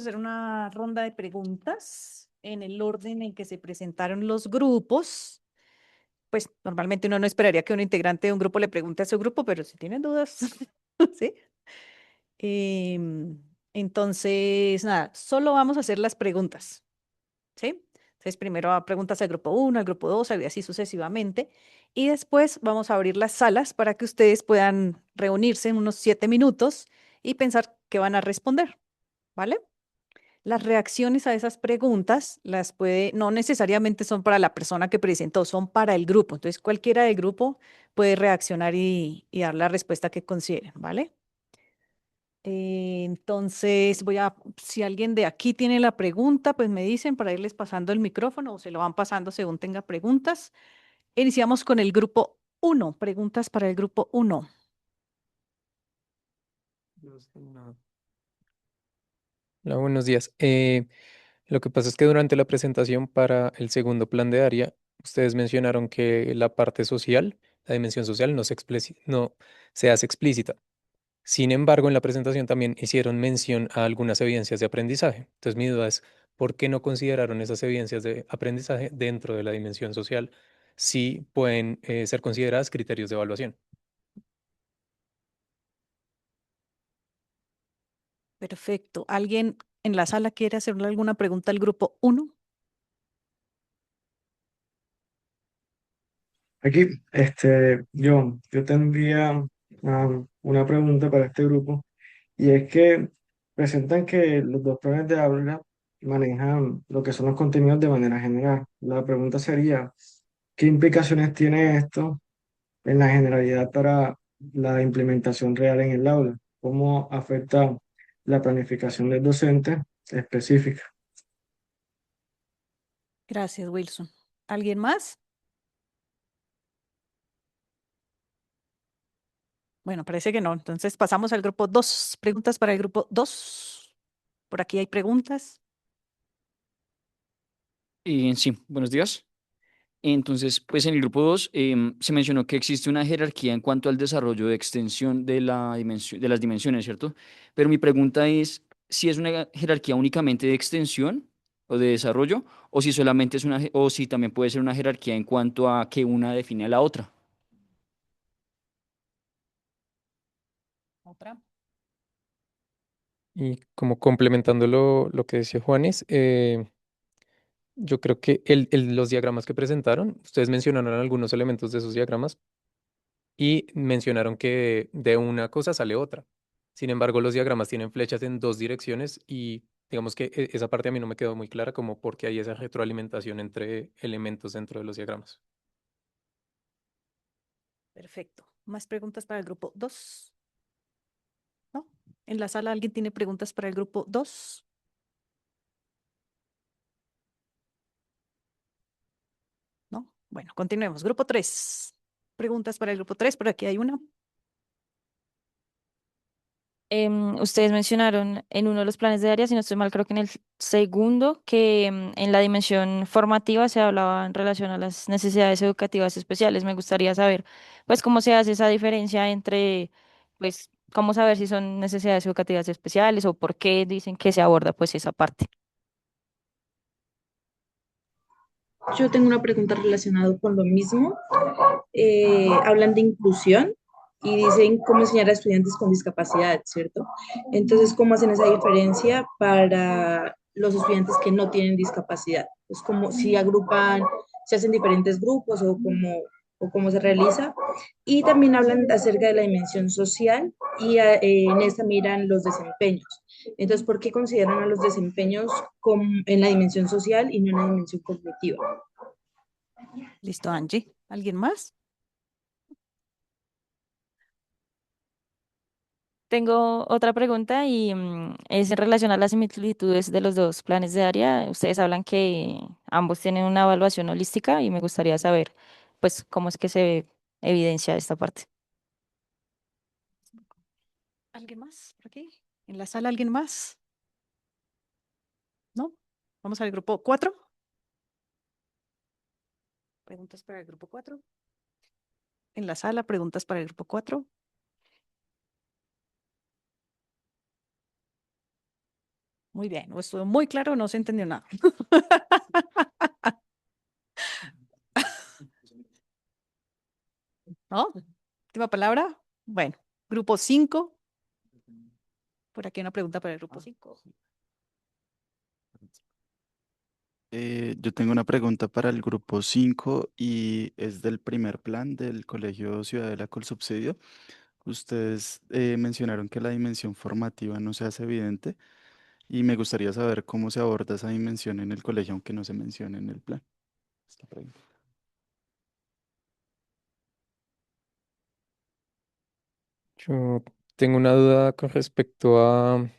Hacer una ronda de preguntas en el orden en que se presentaron los grupos. Pues normalmente uno no esperaría que un integrante de un grupo le pregunte a su grupo, pero si tienen dudas, ¿sí? Entonces, nada, solo vamos a hacer las preguntas, ¿sí? Entonces, primero preguntas al grupo uno, al grupo 2, y así sucesivamente. Y después vamos a abrir las salas para que ustedes puedan reunirse en unos 7 minutos y pensar qué van a responder, ¿vale? Las reacciones a esas preguntas las puede, no necesariamente son para la persona que presentó, son para el grupo. Entonces, cualquiera del grupo puede reaccionar y dar la respuesta que consideren, ¿vale? Entonces, si alguien de aquí tiene la pregunta, pues me dicen para irles pasando el micrófono o se lo van pasando según tenga preguntas. Iniciamos con el grupo uno. Preguntas para el grupo uno. No. Hola, buenos días. Lo que pasa es que durante la presentación para el segundo plan de área, ustedes mencionaron que la parte social, la dimensión social, no se hace explícita. Sin embargo, en la presentación también hicieron mención a algunas evidencias de aprendizaje. Entonces, mi duda es, ¿por qué no consideraron esas evidencias de aprendizaje dentro de la dimensión social si pueden ser consideradas criterios de evaluación? Perfecto. ¿Alguien en la sala quiere hacerle alguna pregunta al grupo uno? Aquí, yo tendría una pregunta para este grupo, y es que presentan que los dos planes de aula manejan lo que son los contenidos de manera general. La pregunta sería, ¿qué implicaciones tiene esto en la generalidad para la implementación real en el aula? ¿Cómo afecta la planificación del docente específica? Gracias, Wilson. ¿Alguien más? Bueno, parece que no. Entonces pasamos al grupo 2. Preguntas para el grupo 2. Por aquí hay preguntas. Sí, buenos días. Entonces, pues en el grupo 2 se mencionó que existe una jerarquía en cuanto al desarrollo de extensión de la dimensión, de las dimensiones, ¿cierto? Pero mi pregunta es si es una jerarquía únicamente de extensión o de desarrollo, o si solamente es o si también puede ser una jerarquía en cuanto a que una define a la otra. Otra. Y como complementando lo que decía Juanes, yo creo que los diagramas que presentaron, ustedes mencionaron algunos elementos de esos diagramas y mencionaron que de una cosa sale otra. Sin embargo, los diagramas tienen flechas en dos direcciones y digamos que esa parte a mí no me quedó muy clara como por qué hay esa retroalimentación entre elementos dentro de los diagramas. Perfecto. ¿Más preguntas para el grupo 2? ¿No? ¿En la sala alguien tiene preguntas para el grupo 2? ¿No? Bueno, continuemos. Grupo 3. Preguntas para el grupo 3. Por aquí hay una. Ustedes mencionaron en uno de los planes de área, si no estoy mal, creo que en el segundo, que en la dimensión formativa se hablaba en relación a las necesidades educativas especiales. Me gustaría saber, pues, cómo se hace esa diferencia entre, pues, cómo saber si son necesidades educativas especiales o por qué dicen que se aborda, pues, esa parte. Yo tengo una pregunta relacionada con lo mismo. Hablan de inclusión y dicen cómo enseñar a estudiantes con discapacidad, ¿cierto? Entonces, ¿cómo hacen esa diferencia para los estudiantes que no tienen discapacidad? Es como si agrupan, se hacen diferentes grupos o cómo se realiza. Y también hablan acerca de la dimensión social y en esta miran los desempeños. Entonces, ¿por qué consideran a los desempeños en la dimensión social y no en la dimensión cognitiva? Listo, Angie. ¿Alguien más? Tengo otra pregunta y es en relación a las similitudes de los dos planes de área. Ustedes hablan que ambos tienen una evaluación holística y me gustaría saber, pues, cómo es que se evidencia esta parte. ¿Alguien más por aquí? ¿En la sala alguien más? ¿No? Vamos al grupo 4. Preguntas para el grupo 4. En la sala, preguntas para el grupo 4. Muy bien, o estuvo muy claro, no se entendió nada. ¿No? Última palabra. Bueno, grupo 5. Por aquí una pregunta para el grupo 5. Yo tengo una pregunta para el grupo 5 y es del primer plan del Colegio Ciudadela con subsidio. Ustedes mencionaron que la dimensión formativa no se hace evidente y me gustaría saber cómo se aborda esa dimensión en el colegio, aunque no se mencione en el plan. Esta pregunta. Yo tengo una duda con respecto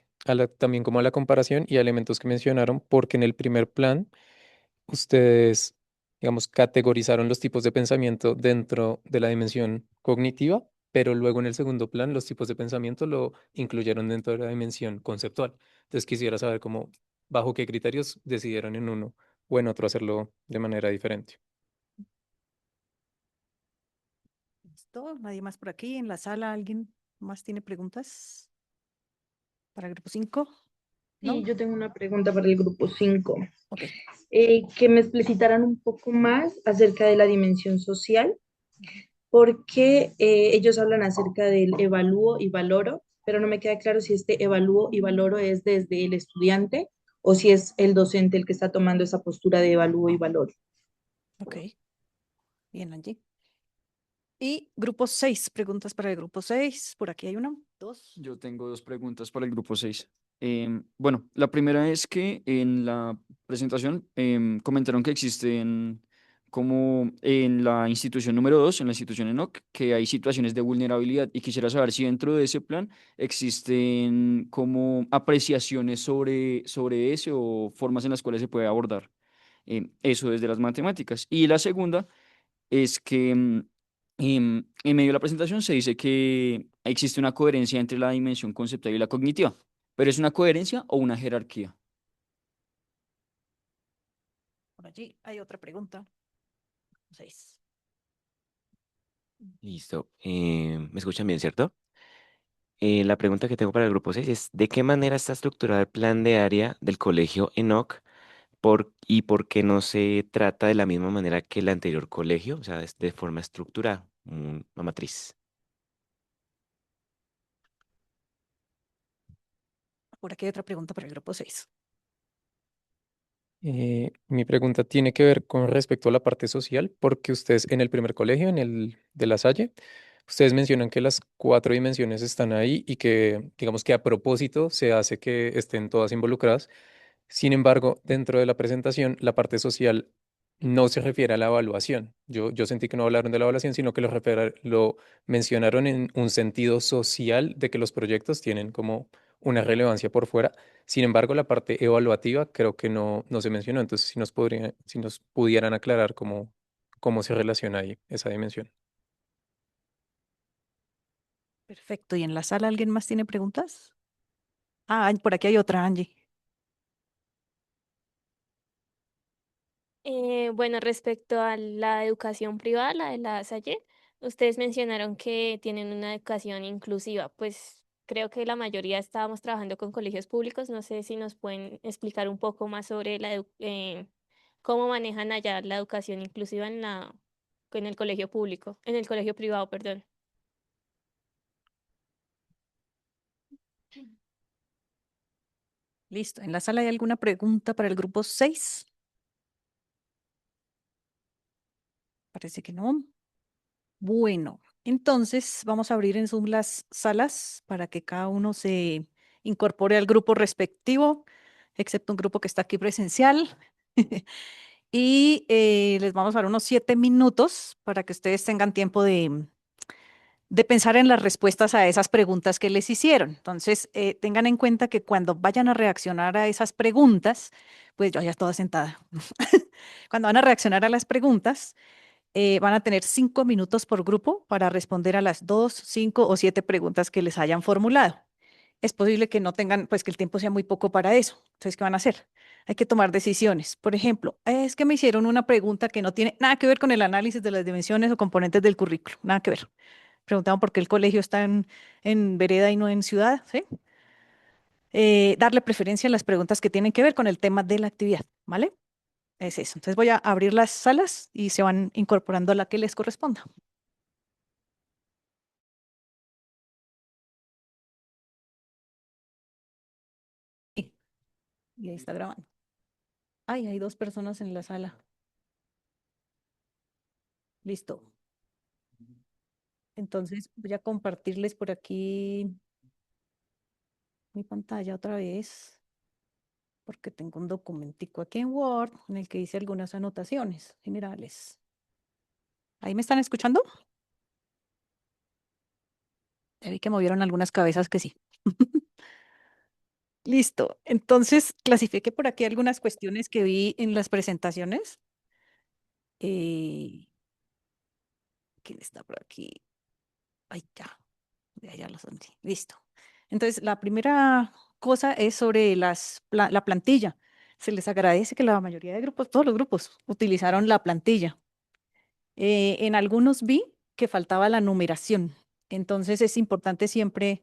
también como a la comparación y a elementos que mencionaron, porque en el primer plan ustedes, digamos, categorizaron los tipos de pensamiento dentro de la dimensión cognitiva, pero luego en el segundo plan los tipos de pensamiento lo incluyeron dentro de la dimensión conceptual. Entonces quisiera saber cómo, bajo qué criterios decidieron en uno o en otro hacerlo de manera diferente. ¿Listo? ¿Nadie más por aquí? ¿En la sala alguien más tiene preguntas para el grupo 5? ¿No? Sí, yo tengo una pregunta para el grupo 5. Ok. Que me explicitaran un poco más acerca de la dimensión social, porque ellos hablan acerca del evalúo y valoro, pero no me queda claro si este evalúo y valoro es desde el estudiante o si es el docente el que está tomando esa postura de evalúo y valoro. Ok. Bien, Angie. Y grupo 6, preguntas para el grupo 6. Por aquí hay una, dos. Yo tengo dos preguntas para el grupo 6. Bueno, la primera es que en la presentación comentaron que existen como en la institución número 2, en la institución ENOC, que hay situaciones de vulnerabilidad y quisiera saber si dentro de ese plan existen como apreciaciones sobre ese o formas en las cuales se puede abordar eso desde las matemáticas. Y la segunda es que en medio de la presentación se dice que existe una coherencia entre la dimensión conceptual y la cognitiva, pero ¿es una coherencia o una jerarquía? Por allí hay otra pregunta. 6. Listo. ¿Me escuchan bien, cierto? La pregunta que tengo para el grupo 6 es, ¿de qué manera está estructurado el plan de área del colegio ENOC y por qué no se trata de la misma manera que el anterior colegio? O sea, es de forma estructurada, una matriz. Por aquí hay otra pregunta para el grupo 6. Mi pregunta tiene que ver con respecto a la parte social, porque ustedes en el primer colegio, en el de La Salle, ustedes mencionan que las cuatro dimensiones están ahí y que, digamos que a propósito se hace que estén todas involucradas. Sin embargo, dentro de la presentación, la parte social no se refiere a la evaluación. Yo sentí que no hablaron de la evaluación, sino que lo mencionaron en un sentido social de que los proyectos tienen como una relevancia por fuera. Sin embargo, la parte evaluativa creo que no se mencionó. Entonces, si nos pudieran aclarar cómo se relaciona ahí esa dimensión. Perfecto. ¿Y en la sala alguien más tiene preguntas? Ah, por aquí hay otra, Angie. Bueno, respecto a la educación privada, la de la Salle, ustedes mencionaron que tienen una educación inclusiva. Pues creo que la mayoría estábamos trabajando con colegios públicos. No sé si nos pueden explicar un poco más sobre cómo manejan allá la educación inclusiva en el colegio público, en el colegio privado, perdón. Listo. ¿En la sala hay alguna pregunta para el grupo 6? Parece que no. Bueno, entonces vamos a abrir en Zoom las salas para que cada uno se incorpore al grupo respectivo, excepto un grupo que está aquí presencial. Y les vamos a dar unos 7 minutos para que ustedes tengan tiempo de pensar en las respuestas a esas preguntas que les hicieron. Entonces, tengan en cuenta que cuando vayan a reaccionar a esas preguntas, pues yo ya estoy sentada. Cuando van a reaccionar a las preguntas, van a tener 5 minutos por grupo para responder a las 2, 5 o 7 preguntas que les hayan formulado. Es posible que no tengan, pues que el tiempo sea muy poco para eso. Entonces, ¿qué van a hacer? Hay que tomar decisiones. Por ejemplo, es que me hicieron una pregunta que no tiene nada que ver con el análisis de las dimensiones o componentes del currículo, nada que ver. Preguntaban por qué el colegio está en vereda y no en ciudad, ¿sí? darle preferencia a las preguntas que tienen que ver con el tema de la actividad, ¿vale? Es eso. Entonces voy a abrir las salas y se van incorporando a la que les corresponda. Y ahí está grabando. Ay, hay 2 personas en la sala. Listo. Entonces voy a compartirles por aquí mi pantalla otra vez, porque tengo un documentico aquí en Word en el que hice algunas anotaciones generales. ¿Ahí me están escuchando? Ya vi que movieron algunas cabezas que sí. Listo. Entonces clasifiqué por aquí algunas cuestiones que vi en las presentaciones. Eh, ¿Quién está por aquí? Ay, ya los sentí. Listo. Entonces, la primera cosa es sobre la plantilla. Se les agradece que la mayoría de grupos, todos los grupos, utilizaron la plantilla. En algunos vi que faltaba la numeración. Entonces es importante siempre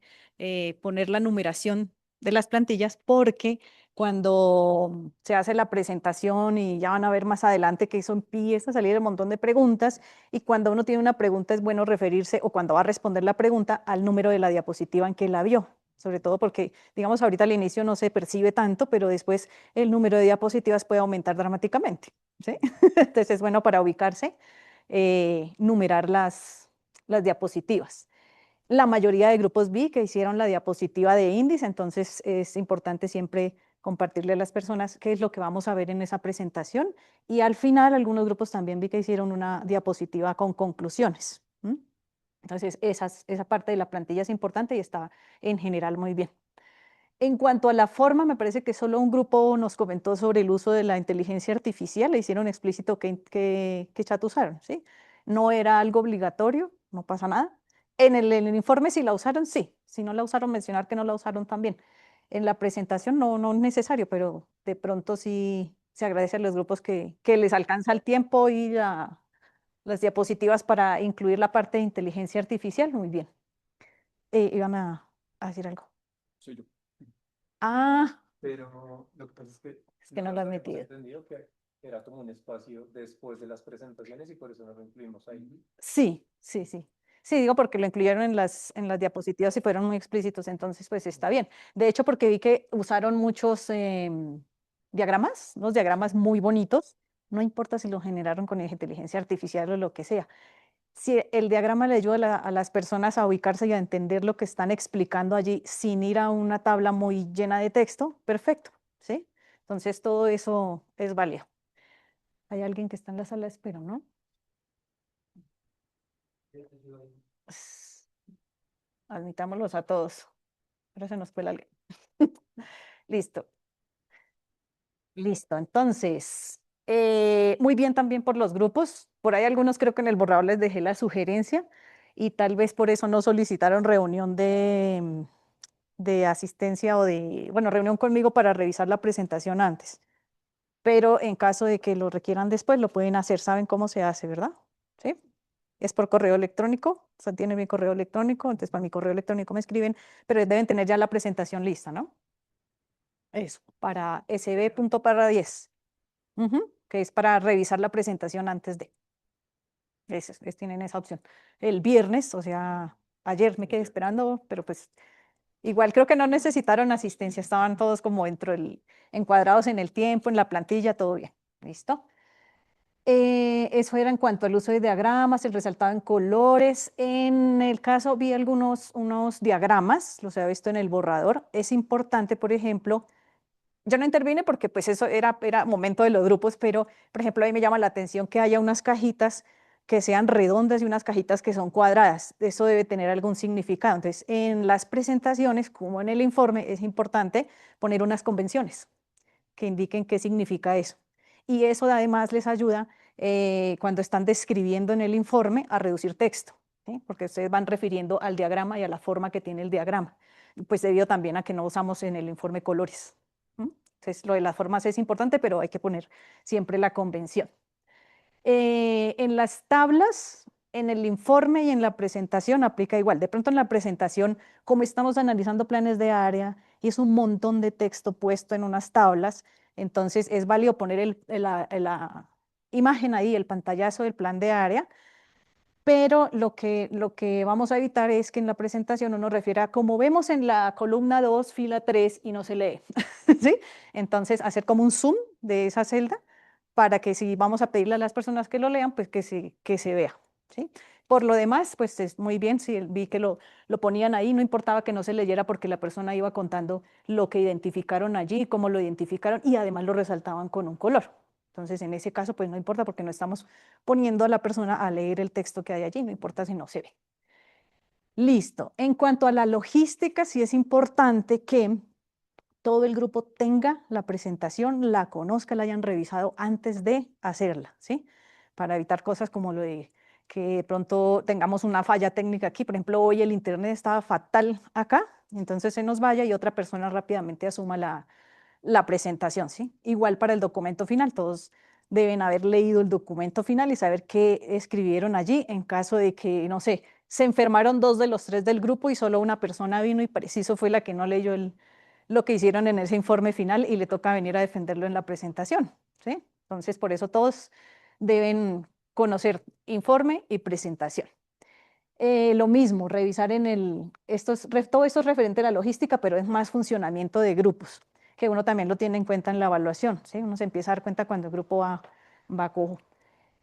poner la numeración de las plantillas porque cuando se hace la presentación y ya van a ver más adelante que eso empieza a salir un montón de preguntas y cuando uno tiene una pregunta es bueno referirse o cuando va a responder la pregunta al número de la diapositiva en que la vio. Sobre todo porque, digamos, ahorita al inicio no se percibe tanto, pero después el número de diapositivas puede aumentar dramáticamente, ¿sí? Entonces es bueno para ubicarse numerar las diapositivas. La mayoría de grupos vi que hicieron la diapositiva de índice, entonces es importante siempre compartirle a las personas qué es lo que vamos a ver en esa presentación. Y al final, algunos grupos también vi que hicieron una diapositiva con conclusiones. Entonces, esa parte de la plantilla es importante y está en general muy bien. En cuanto a la forma, me parece que solo un grupo nos comentó sobre el uso de la inteligencia artificial, le hicieron explícito qué chat usaron, ¿sí? No era algo obligatorio, no pasa nada. En el informe si la usaron, sí. Si no la usaron, mencionar que no la usaron también. En la presentación no es necesario, pero de pronto sí se agradece a los grupos que les alcanza el tiempo y las diapositivas para incluir la parte de inteligencia artificial. Muy bien. Iban a decir algo. Soy yo. Ah, Pero lo que pasa es que es que no lo nosotros has habíamos metido. entendido que era como un espacio después de las presentaciones y por eso no lo incluimos ahí. Sí, sí, sí. Sí, digo porque lo incluyeron en las diapositivas y fueron muy explícitos, entonces pues está bien. De hecho, porque vi que usaron muchos diagramas, unos diagramas muy bonitos, no importa si lo generaron con inteligencia artificial o lo que sea. Si el diagrama le ayuda a las personas a ubicarse y a entender lo que están explicando allí sin ir a una tabla muy llena de texto, perfecto, ¿sí? Entonces todo eso es válido. Hay alguien que está en la sala de espera, ¿no? Pues, admitámoslos a todos. Pero se nos fue alguien. Listo, listo. Entonces, muy bien también por los grupos. Por ahí algunos creo que en el borrador les dejé la sugerencia y tal vez por eso no solicitaron reunión de asistencia o bueno, reunión conmigo para revisar la presentación antes. Pero en caso de que lo requieran después, lo pueden hacer. ¿Saben cómo se hace, verdad? ¿Sí? Es por correo electrónico. O sea, tienen mi correo electrónico, entonces para mi correo electrónico me escriben, pero deben tener ya la presentación lista, ¿no? Eso, para sb.parra10, que es para revisar la presentación antes de. Tienen esa opción. El viernes, o sea, ayer me quedé esperando, pero pues igual creo que no necesitaron asistencia, estaban todos como encuadrados en el tiempo, en la plantilla, todo bien. ¿Listo? Eso era en cuanto al uso de diagramas, el resaltado en colores. En el caso vi unos diagramas, los había visto en el borrador. Es importante, por ejemplo, yo no intervine porque pues eso era momento de los grupos, pero por ejemplo a mí me llama la atención que haya unas cajitas que sean redondas y unas cajitas que son cuadradas. Eso debe tener algún significado. Entonces, en las presentaciones, como en el informe, es importante poner unas convenciones que indiquen qué significa eso. Y eso además les ayuda cuando están describiendo en el informe a reducir texto, ¿sí? Porque ustedes van refiriendo al diagrama y a la forma que tiene el diagrama. Pues debido también a que no usamos en el informe colores. Entonces, lo de las formas es importante, pero hay que poner siempre la convención. En las tablas, en el informe y en la presentación aplica igual. De pronto en la presentación, como estamos analizando planes de área y es un montón de texto puesto en unas tablas. Entonces es válido poner la imagen ahí, el pantallazo del plan de área, pero lo que vamos a evitar es que en la presentación uno refiera como vemos en la columna 2, fila 3 y no se lee. ¿Sí? Entonces hacer como un zoom de esa celda para que si vamos a pedirle a las personas que lo lean, pues que se vea. ¿Sí? Por lo demás, pues es muy bien, si vi que lo ponían ahí, no importaba que no se leyera porque la persona iba contando lo que identificaron allí, cómo lo identificaron y además lo resaltaban con un color. Entonces, en ese caso, pues no importa porque no estamos poniendo a la persona a leer el texto que hay allí, no importa si no se ve. Listo. En cuanto a la logística, sí es importante que todo el grupo tenga la presentación, la conozca, la hayan revisado antes de hacerla, ¿sí? Para evitar cosas como lo de que de pronto tengamos una falla técnica aquí. Por ejemplo, hoy el internet estaba fatal acá, entonces se nos vaya y otra persona rápidamente asuma la presentación, ¿sí? Igual para el documento final, todos deben haber leído el documento final y saber qué escribieron allí en caso de que, no sé, se enfermaron 2 de los 3 del grupo y solo una persona vino y preciso fue la que no leyó lo que hicieron en ese informe final y le toca venir a defenderlo en la presentación, ¿sí? Entonces, por eso todos deben conocer informe y presentación. Lo mismo, revisar todo esto es referente a la logística, pero es más funcionamiento de grupos, que uno también lo tiene en cuenta en la evaluación, ¿sí? Uno se empieza a dar cuenta cuando el grupo va cojo.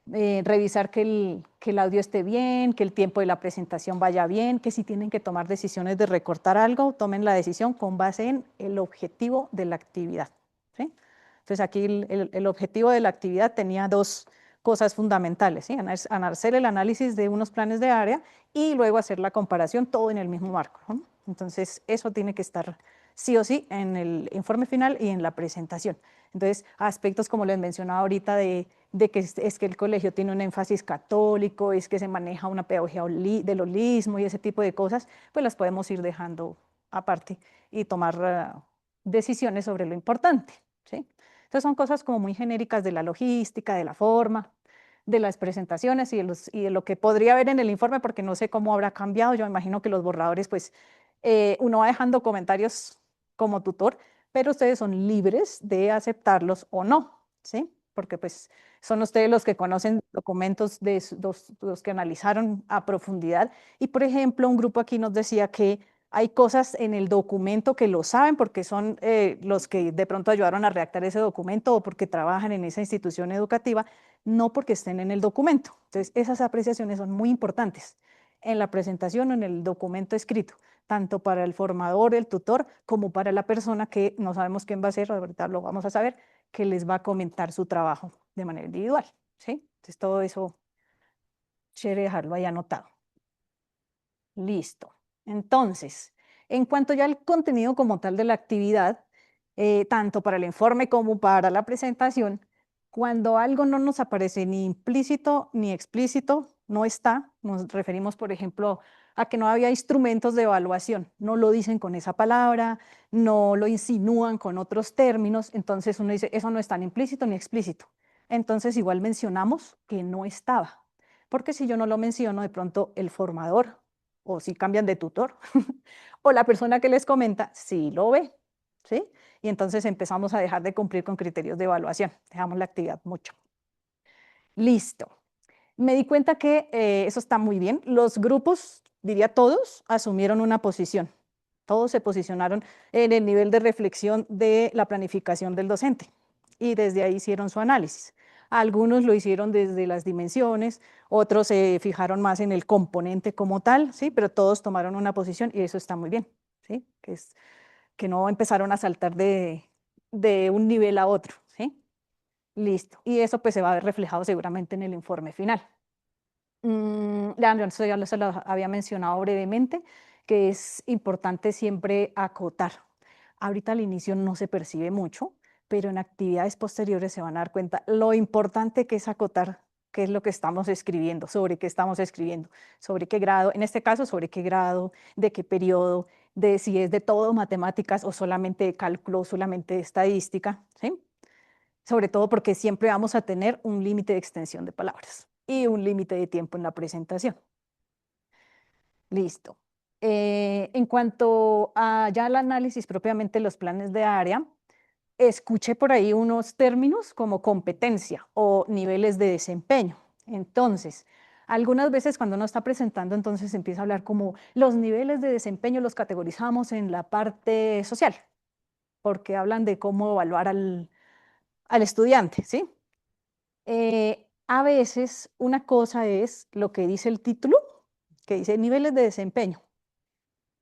Revisar que el audio esté bien, que el tiempo de la presentación vaya bien, que si tienen que tomar decisiones de recortar algo, tomen la decisión con base en el objetivo de la actividad, ¿sí? Entonces aquí el objetivo de la actividad tenía 2 cosas fundamentales, ¿sí? Hacer el análisis de unos planes de área y luego hacer la comparación todo en el mismo marco, ¿no? Entonces eso tiene que estar sí o sí en el informe final y en la presentación. Entonces aspectos como les mencionaba ahorita de que es que el colegio tiene un énfasis católico, es que se maneja una pedagogía del holismo y ese tipo de cosas, pues las podemos ir dejando aparte y tomar decisiones sobre lo importante, ¿sí? Entonces son cosas como muy genéricas de la logística, de la forma, de las presentaciones y de lo que podría haber en el informe, porque no sé cómo habrá cambiado. Yo imagino que los borradores, pues uno va dejando comentarios como tutor, pero ustedes son libres de aceptarlos o no, ¿sí? Porque pues son ustedes los que conocen documentos de los que analizaron a profundidad. Y por ejemplo, un grupo aquí nos decía que hay cosas en el documento que lo saben porque son los que de pronto ayudaron a redactar ese documento o porque trabajan en esa institución educativa, no porque estén en el documento. Entonces, esas apreciaciones son muy importantes en la presentación o en el documento escrito, tanto para el formador, el tutor, como para la persona que no sabemos quién va a ser, ahorita lo vamos a saber, que les va a comentar su trabajo de manera individual, ¿sí? Entonces, todo eso, chévere dejarlo ahí anotado. Listo. Entonces, en cuanto ya al contenido como tal de la actividad, tanto para el informe como para la presentación, cuando algo no nos aparece ni implícito ni explícito, no está, nos referimos, por ejemplo, a que no había instrumentos de evaluación, no lo dicen con esa palabra, no lo insinúan con otros términos, entonces uno dice, eso no es tan implícito ni explícito. Entonces igual mencionamos que no estaba, porque si yo no lo menciono, de pronto el formador o si cambian de tutor, o la persona que les comenta, sí lo ve, ¿sí? Y entonces empezamos a dejar de cumplir con criterios de evaluación, dejamos la actividad mucho. Listo. Me di cuenta que eso está muy bien. Los grupos, diría todos, asumieron una posición. Todos se posicionaron en el nivel de reflexión de la planificación del docente y desde ahí hicieron su análisis. Algunos lo hicieron desde las dimensiones, otros se fijaron más en el componente como tal, ¿sí? Pero todos tomaron una posición y eso está muy bien, ¿sí? Que no empezaron a saltar de un nivel a otro, ¿sí? Listo. Y eso pues se va a ver reflejado seguramente en el informe final. Eso ya se lo había mencionado brevemente, que es importante siempre acotar. Ahorita al inicio no se percibe mucho, pero en actividades posteriores se van a dar cuenta lo importante que es acotar qué es lo que estamos escribiendo, sobre qué estamos escribiendo, sobre qué grado, en este caso, sobre qué grado, de qué periodo, de si es de todo matemáticas o solamente de cálculo o solamente de estadística, ¿sí? Sobre todo porque siempre vamos a tener un límite de extensión de palabras y un límite de tiempo en la presentación. Listo. En cuanto a ya el análisis propiamente de los planes de área, escuché por ahí unos términos como competencia o niveles de desempeño. Entonces, algunas veces cuando uno está presentando, entonces empieza a hablar como los niveles de desempeño los categorizamos en la parte social, porque hablan de cómo evaluar al estudiante, ¿sí? A veces una cosa es lo que dice el título, que dice niveles de desempeño.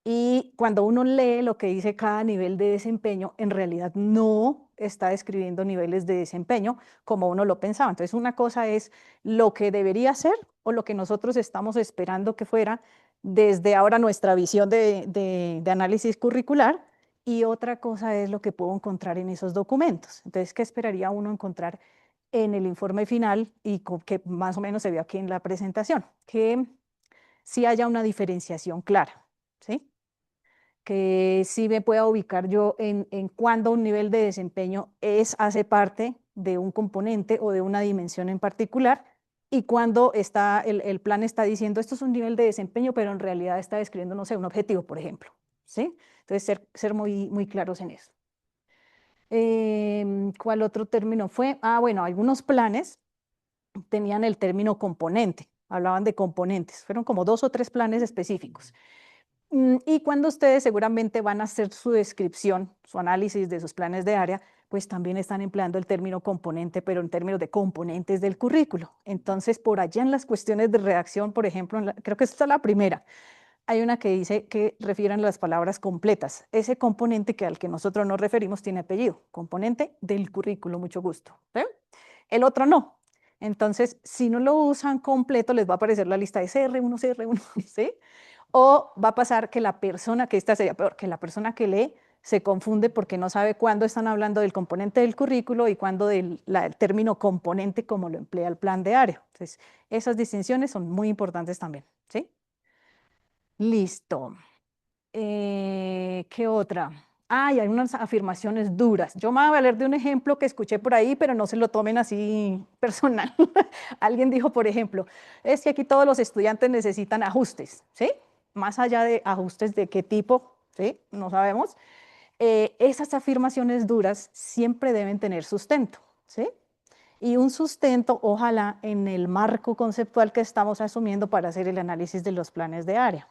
Y cuando uno lee lo que dice cada nivel de desempeño, en realidad no está describiendo niveles de desempeño como uno lo pensaba. Entonces, una cosa es lo que debería ser o lo que nosotros estamos esperando que fuera desde ahora nuestra visión de análisis curricular, y otra cosa es lo que puedo encontrar en esos documentos. Entonces, ¿qué esperaría uno encontrar en el informe final y que más o menos se vio aquí en la presentación? Que sí haya una diferenciación clara, ¿sí? Que sí me pueda ubicar yo en cuándo un nivel de desempeño hace parte de un componente o de una dimensión en particular, y cuando el plan está diciendo esto es un nivel de desempeño, pero en realidad está describiendo, no sé, un objetivo, por ejemplo, ¿sí? Entonces, ser muy claros en eso. ¿Cuál otro término fue? Bueno, algunos planes tenían el término componente, hablaban de componentes, fueron como 2 o 3 planes específicos. Y cuando ustedes seguramente van a hacer su descripción, su análisis de sus planes de área, pues también están empleando el término componente, pero en términos de componentes del currículo. Entonces, por allá en las cuestiones de redacción, por ejemplo, creo que esta es la primera, hay una que dice que refieren las palabras completas. Ese componente al que nosotros nos referimos tiene apellido, componente del currículo, mucho gusto. ¿Sí? El otro no. Entonces, si no lo usan completo, les va a aparecer la lista de CR1, CR1, ¿sí? O va a pasar que la persona, que esta sería peor, que la persona que lee se confunde porque no sabe cuándo están hablando del componente del currículo y cuándo del término componente como lo emplea el plan de área. Entonces, esas distinciones son muy importantes también, ¿sí? Listo. ¿Qué otra? Hay unas afirmaciones duras. Yo me voy a valer de un ejemplo que escuché por ahí, pero no se lo tomen así personal. Alguien dijo, por ejemplo, es que aquí todos los estudiantes necesitan ajustes, ¿sí? Más allá de ajustes de qué tipo, ¿sí? No sabemos. Esas afirmaciones duras siempre deben tener sustento, ¿sí? Y un sustento, ojalá, en el marco conceptual que estamos asumiendo para hacer el análisis de los planes de área.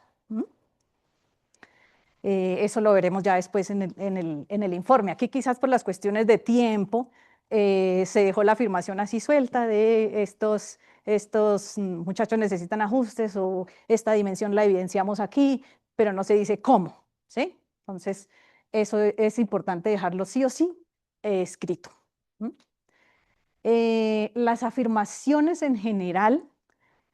Eso lo veremos ya después en el informe. Aquí quizás por las cuestiones de tiempo se dejó la afirmación así suelta de estos muchachos necesitan ajustes o esta dimensión la evidenciamos aquí, pero no se dice cómo, ¿sí? Entonces, eso es importante dejarlo sí o sí escrito. Las afirmaciones en general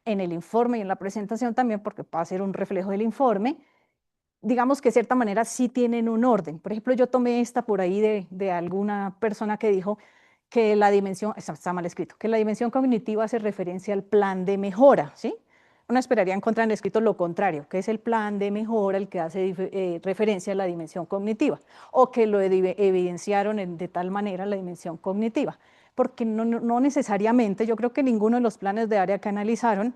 en el informe y en la presentación también, porque va a ser un reflejo del informe, digamos que de cierta manera sí tienen un orden. Por ejemplo, yo tomé esta por ahí de alguna persona que dijo que la dimensión, está mal escrito, que la dimensión cognitiva hace referencia al plan de mejora, ¿sí? Uno esperaría encontrar en el escrito lo contrario, que es el plan de mejora el que hace referencia a la dimensión cognitiva, o que lo evidenciaron de tal manera la dimensión cognitiva, porque no necesariamente, yo creo que ninguno de los planes de área que analizaron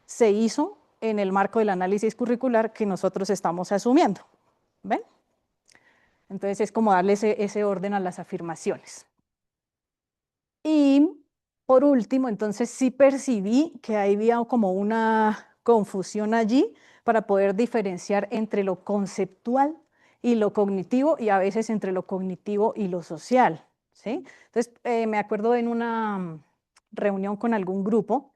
se hizo en el marco del análisis curricular que nosotros estamos asumiendo. ¿Ven? Entonces es como darle ese orden a las afirmaciones. Y por último, entonces sí percibí que había como una confusión allí para poder diferenciar entre lo conceptual y lo cognitivo, y a veces entre lo cognitivo y lo social, ¿sí? Entonces me acuerdo en una reunión con algún grupo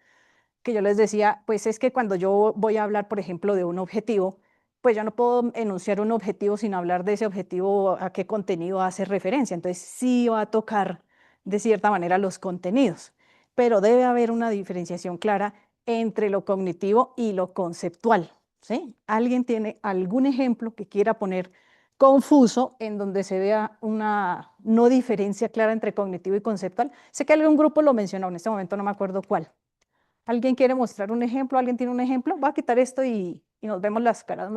que yo les decía, pues es que cuando yo voy a hablar, por ejemplo, de un objetivo, pues yo no puedo enunciar un objetivo sin hablar de ese objetivo, a qué contenido hace referencia. Entonces sí va a tocar de cierta manera los contenidos, pero debe haber una diferenciación clara entre lo cognitivo y lo conceptual, ¿sí? ¿Alguien tiene algún ejemplo que quiera poner confuso en donde se vea una no diferencia clara entre cognitivo y conceptual? Sé que algún grupo lo mencionó, en este momento no me acuerdo cuál. ¿Alguien quiere mostrar un ejemplo? ¿Alguien tiene un ejemplo? Voy a quitar esto y nos vemos las caras.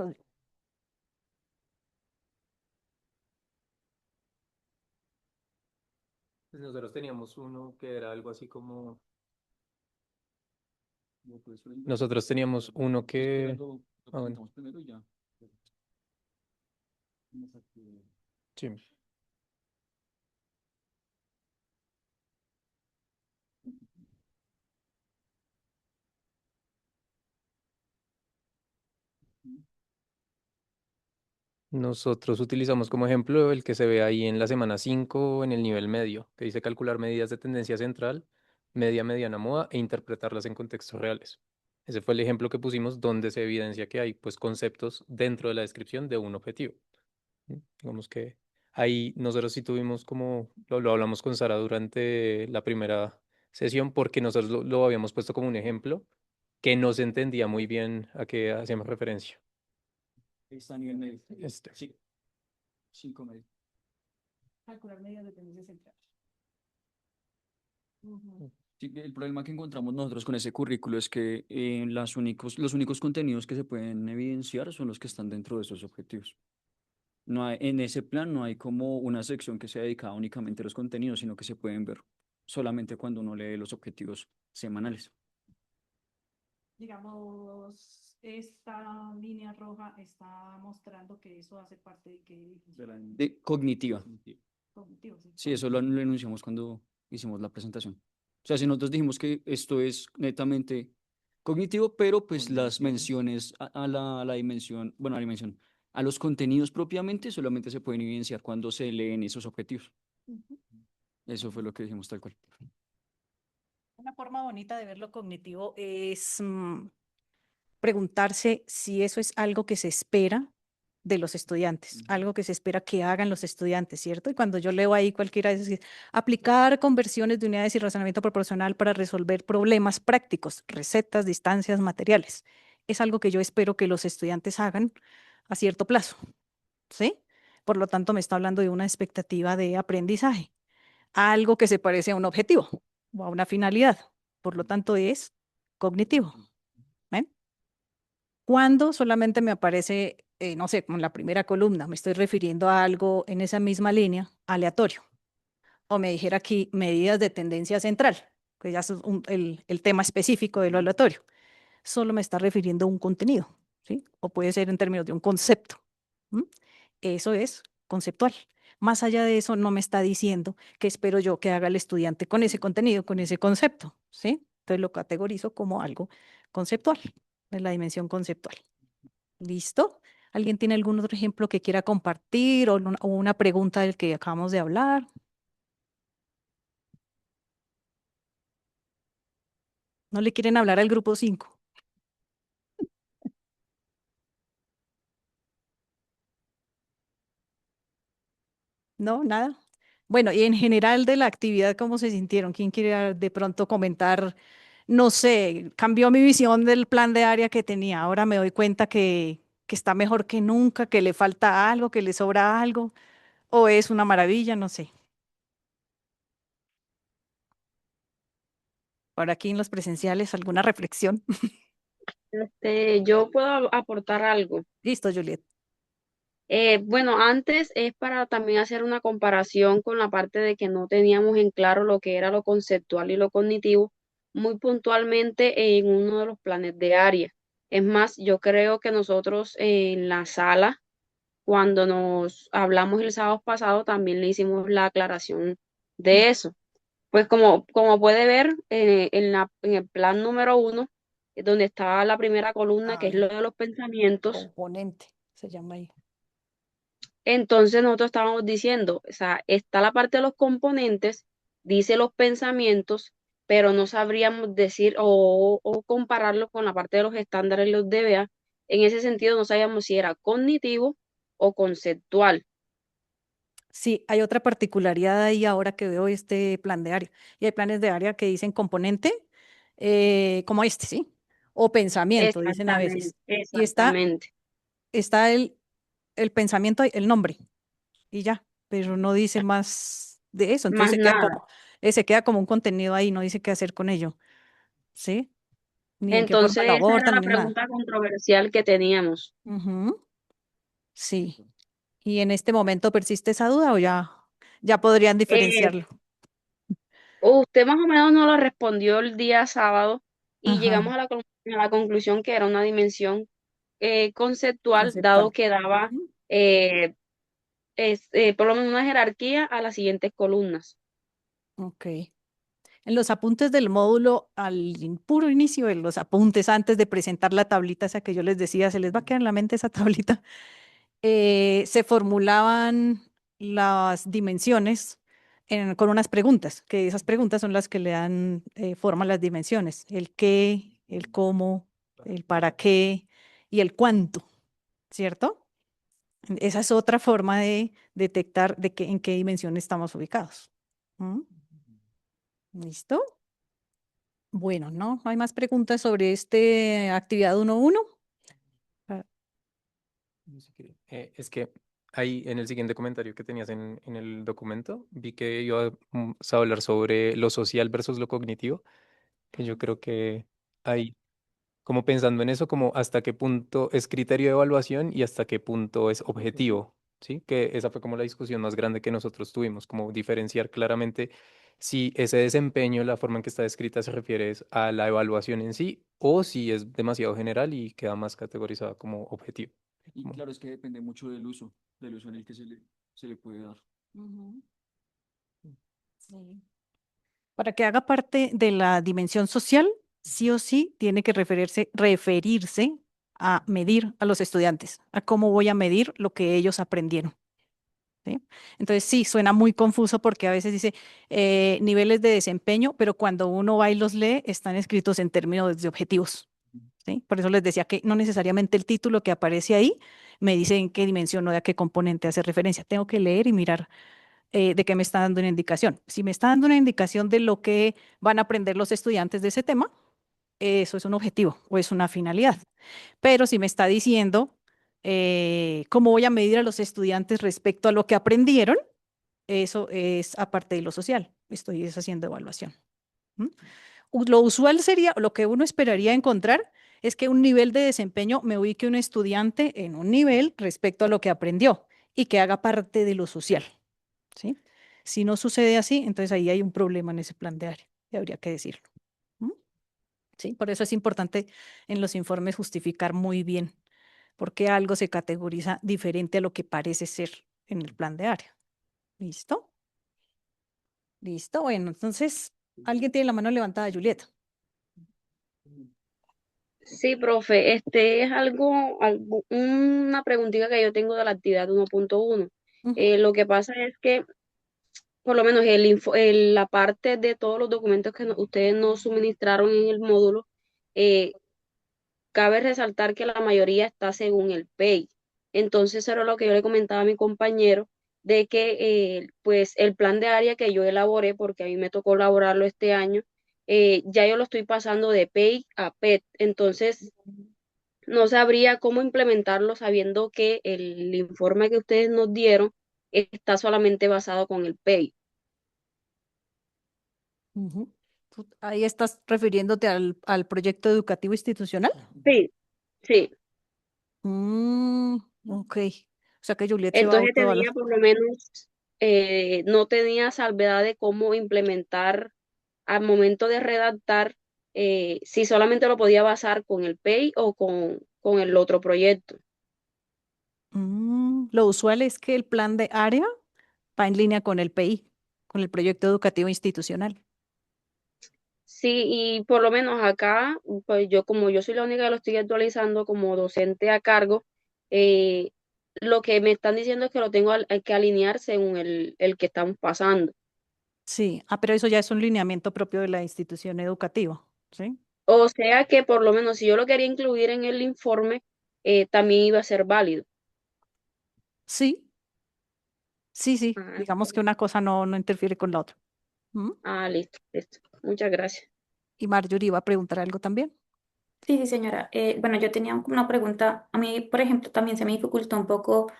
Pues nosotros teníamos uno que era algo así como... Nosotros teníamos uno que... bueno. Sí. Nosotros utilizamos como ejemplo el que se ve ahí en la semana 5 en el nivel medio, que dice calcular medidas de tendencia central, media, mediana, moda e interpretarlas en contextos reales. Ese fue el ejemplo que pusimos donde se evidencia que hay pues conceptos dentro de la descripción de un objetivo. Digamos que ahí nosotros sí tuvimos como, lo hablamos con Sara durante la primera sesión porque nosotros lo habíamos puesto como un ejemplo que no se entendía muy bien a qué hacíamos referencia. Ahí está a nivel medio. Este. Sí, 5 medio. Calcular medidas de tendencia central. Sí, el problema que encontramos nosotros con ese currículo es que los únicos contenidos que se pueden evidenciar son los que están dentro de esos objetivos. No hay, en ese plan no hay como una sección que sea dedicada únicamente a los contenidos, sino que se pueden ver solamente cuando uno lee los objetivos semanales. Digamos, esta línea roja está mostrando que eso hace parte de qué De cognitiva. cognitivo, ¿sí? Sí, eso lo enunciamos cuando hicimos la presentación. O sea, si nosotros dijimos que esto es netamente cognitivo, pero pues las menciones a la dimensión, bueno, a la dimensión, a los contenidos propiamente solamente se pueden evidenciar cuando se leen esos objetivos. Eso fue lo que dijimos tal cual. Una forma bonita de ver lo cognitivo es preguntarse si eso es algo que se espera de los estudiantes, algo que se espera que hagan los estudiantes, ¿cierto? Y cuando yo leo ahí cualquiera de esas, aplicar conversiones de unidades y razonamiento proporcional para resolver problemas prácticos, recetas, distancias, materiales, es algo que yo espero que los estudiantes hagan a cierto plazo, ¿sí? Por lo tanto, me está hablando de una expectativa de aprendizaje, algo que se parece a un objetivo o a una finalidad. Por lo tanto, es cognitivo. ¿Ven? Cuando solamente me aparece, no sé, como en la primera columna, me estoy refiriendo a algo en esa misma línea, aleatorio. O me dijera aquí medidas de tendencia central, que ya es el tema específico de lo aleatorio. Solo me está refiriendo a un contenido, ¿sí? O puede ser en términos de un concepto. ¿M? Eso es conceptual. Más allá de eso, no me está diciendo qué espero yo que haga el estudiante con ese contenido, con ese concepto, ¿sí? Entonces lo categorizo como algo conceptual, de la dimensión conceptual. ¿Listo? ¿Alguien tiene algún otro ejemplo que quiera compartir o una pregunta del que acabamos de hablar? ¿No le quieren hablar al grupo 5? ¿No? ¿Nada? Bueno, y en general de la actividad, ¿cómo se sintieron? ¿Quién quiere de pronto comentar? No sé, cambió mi visión del plan de área que tenía. Ahora me doy cuenta que está mejor que nunca, que le falta algo, que le sobra algo, o es una maravilla, no sé. Para aquí en los presenciales, ¿alguna reflexión? Yo puedo aportar algo. Listo, Juliet. Bueno, antes es para también hacer una comparación con la parte de que no teníamos en claro lo que era lo conceptual y lo cognitivo, muy puntualmente en uno de los planes de área. Es más, yo creo que nosotros en la sala, cuando nos hablamos el sábado pasado, también le hicimos la aclaración de eso. Pues como puede ver en el plan número 1, donde está la primera columna, que es Ay, lo de los pensamientos. componente, se llama ahí. Entonces nosotros estábamos diciendo, o sea, está la parte de los componentes, dice los pensamientos, pero no sabríamos decir o compararlo con la parte de los estándares y los DBA. En ese sentido no sabíamos si era cognitivo o conceptual. Sí, hay otra particularidad ahí ahora que veo este plan de área. Y hay planes de área que dicen componente, como este, ¿sí? O pensamiento, dicen a Exactamente, veces. Y exactamente. está el pensamiento, el nombre, y ya, pero no dice más de eso. Entonces Más nada. se queda como un contenido ahí, no dice qué hacer con ello, ¿sí? Ni en qué forma Entonces lo esa era abordan, la ni nada. pregunta controversial que teníamos. Ujú, sí. ¿Y en este momento persiste esa duda o ya podrían Eh, diferenciarlo? Usted más o menos nos lo respondió el día sábado y llegamos Ajá, a a la conclusión que era una dimensión conceptual, dado conceptual. que daba Ujú. eh, por lo menos una jerarquía a las siguientes columnas. Ok. En los apuntes del módulo, puro inicio de los apuntes, antes de presentar la tablita esa que yo les decía, se les va a quedar en la mente esa tablita, se formulaban las dimensiones con unas preguntas, que esas preguntas son las que le dan forma a las dimensiones, el qué, el cómo, el para qué y el cuánto, ¿cierto? Esa es otra forma de detectar en qué dimensión estamos ubicados. ¿Mm? ¿Listo? Bueno, ¿no hay más preguntas sobre este actividad 1.1? Ah, Ni siquiera. Es que ahí en el siguiente comentario que tenías en el documento, vi que ibas a hablar sobre lo social versus lo cognitivo, que yo creo que ahí, como pensando en eso, como hasta qué punto es criterio de evaluación y hasta qué punto es objetivo, ¿sí? Que esa fue como la discusión más grande que nosotros tuvimos, como diferenciar claramente si ese desempeño, la forma en que está descrita, se refiere es a la evaluación en sí o si es demasiado general y queda más categorizada como objetivo. Y Como- claro, es que depende mucho del uso en el que se le puede dar. ujú, sí. Para que haga parte de la dimensión social, sí o sí tiene que referirse a medir a los estudiantes, a cómo voy a medir lo que ellos aprendieron. ¿Sí? Entonces sí, suena muy confuso porque a veces dice niveles de desempeño, pero cuando uno va y los lee, están escritos en términos de objetivos. ¿Sí? Por eso les decía que no necesariamente el título que aparece ahí me dice en qué dimensión o de a qué componente hace referencia. Tengo que leer y mirar de qué me está dando una indicación. Si me está dando una indicación de lo que van a aprender los estudiantes de ese tema, eso es un objetivo o es una finalidad. Pero si me está diciendo cómo voy a medir a los estudiantes respecto a lo que aprendieron, eso es aparte de lo social. Estoy haciendo evaluación. ¿M? Lo usual sería, lo que uno esperaría encontrar es que un nivel de desempeño me ubique un estudiante en un nivel respecto a lo que aprendió y que haga parte de lo social. ¿Sí? Si no sucede así, entonces ahí hay un problema en ese plan de área y habría que decirlo. ¿M? ¿Sí? Por eso es importante en los informes justificar muy bien por qué algo se categoriza diferente a lo que parece ser en el plan de área. ¿Listo? Listo. Bueno, entonces, ¿alguien tiene la mano levantada, Julieta? Sí, profe, este es una preguntita que yo tengo de la actividad 1.1. Ujú. Lo que pasa es que, por lo menos, la parte de todos los documentos que ustedes nos suministraron en el módulo, eh, cabe resaltar que la mayoría está según el PEI. Entonces, eso era lo que yo le comentaba a mi compañero, de que pues el plan de área que yo elaboré, porque a mí me tocó elaborarlo este año, ya yo lo estoy pasando de PEI a PET. Entonces, no sabría cómo implementarlo sabiendo que el informe que ustedes nos dieron está solamente basado con el PEI. Ujú. Ahí estás refiriéndote al proyecto educativo institucional. Sí, sí. Mm, ok. O sea que Juliet se va a Entonces autoevaluar. tenía por lo menos, no tenía salvedad de cómo implementar al momento de redactar, si solamente lo podía basar con el PEI o con el otro proyecto. Lo usual es que el plan de área va en línea con el PI, con el proyecto educativo institucional. Sí, y por lo menos acá, pues yo como yo soy la única que lo estoy actualizando como docente a cargo, eh, lo que me están diciendo es que lo tengo que alinear según el que estamos pasando. Sí, pero eso ya es un lineamiento propio de la institución educativa, ¿sí? O sea que por lo menos si yo lo quería incluir en el informe, también iba a ser válido. Sí, sí, sí. Ah, Digamos que una cosa no interfiere con la otra. ¿Mm? listo, listo. Muchas gracias. Y Marjorie iba a preguntar algo también. Sí, sí, señora. Bueno, yo tenía una pregunta. A mí, por ejemplo, también se me dificultó un poco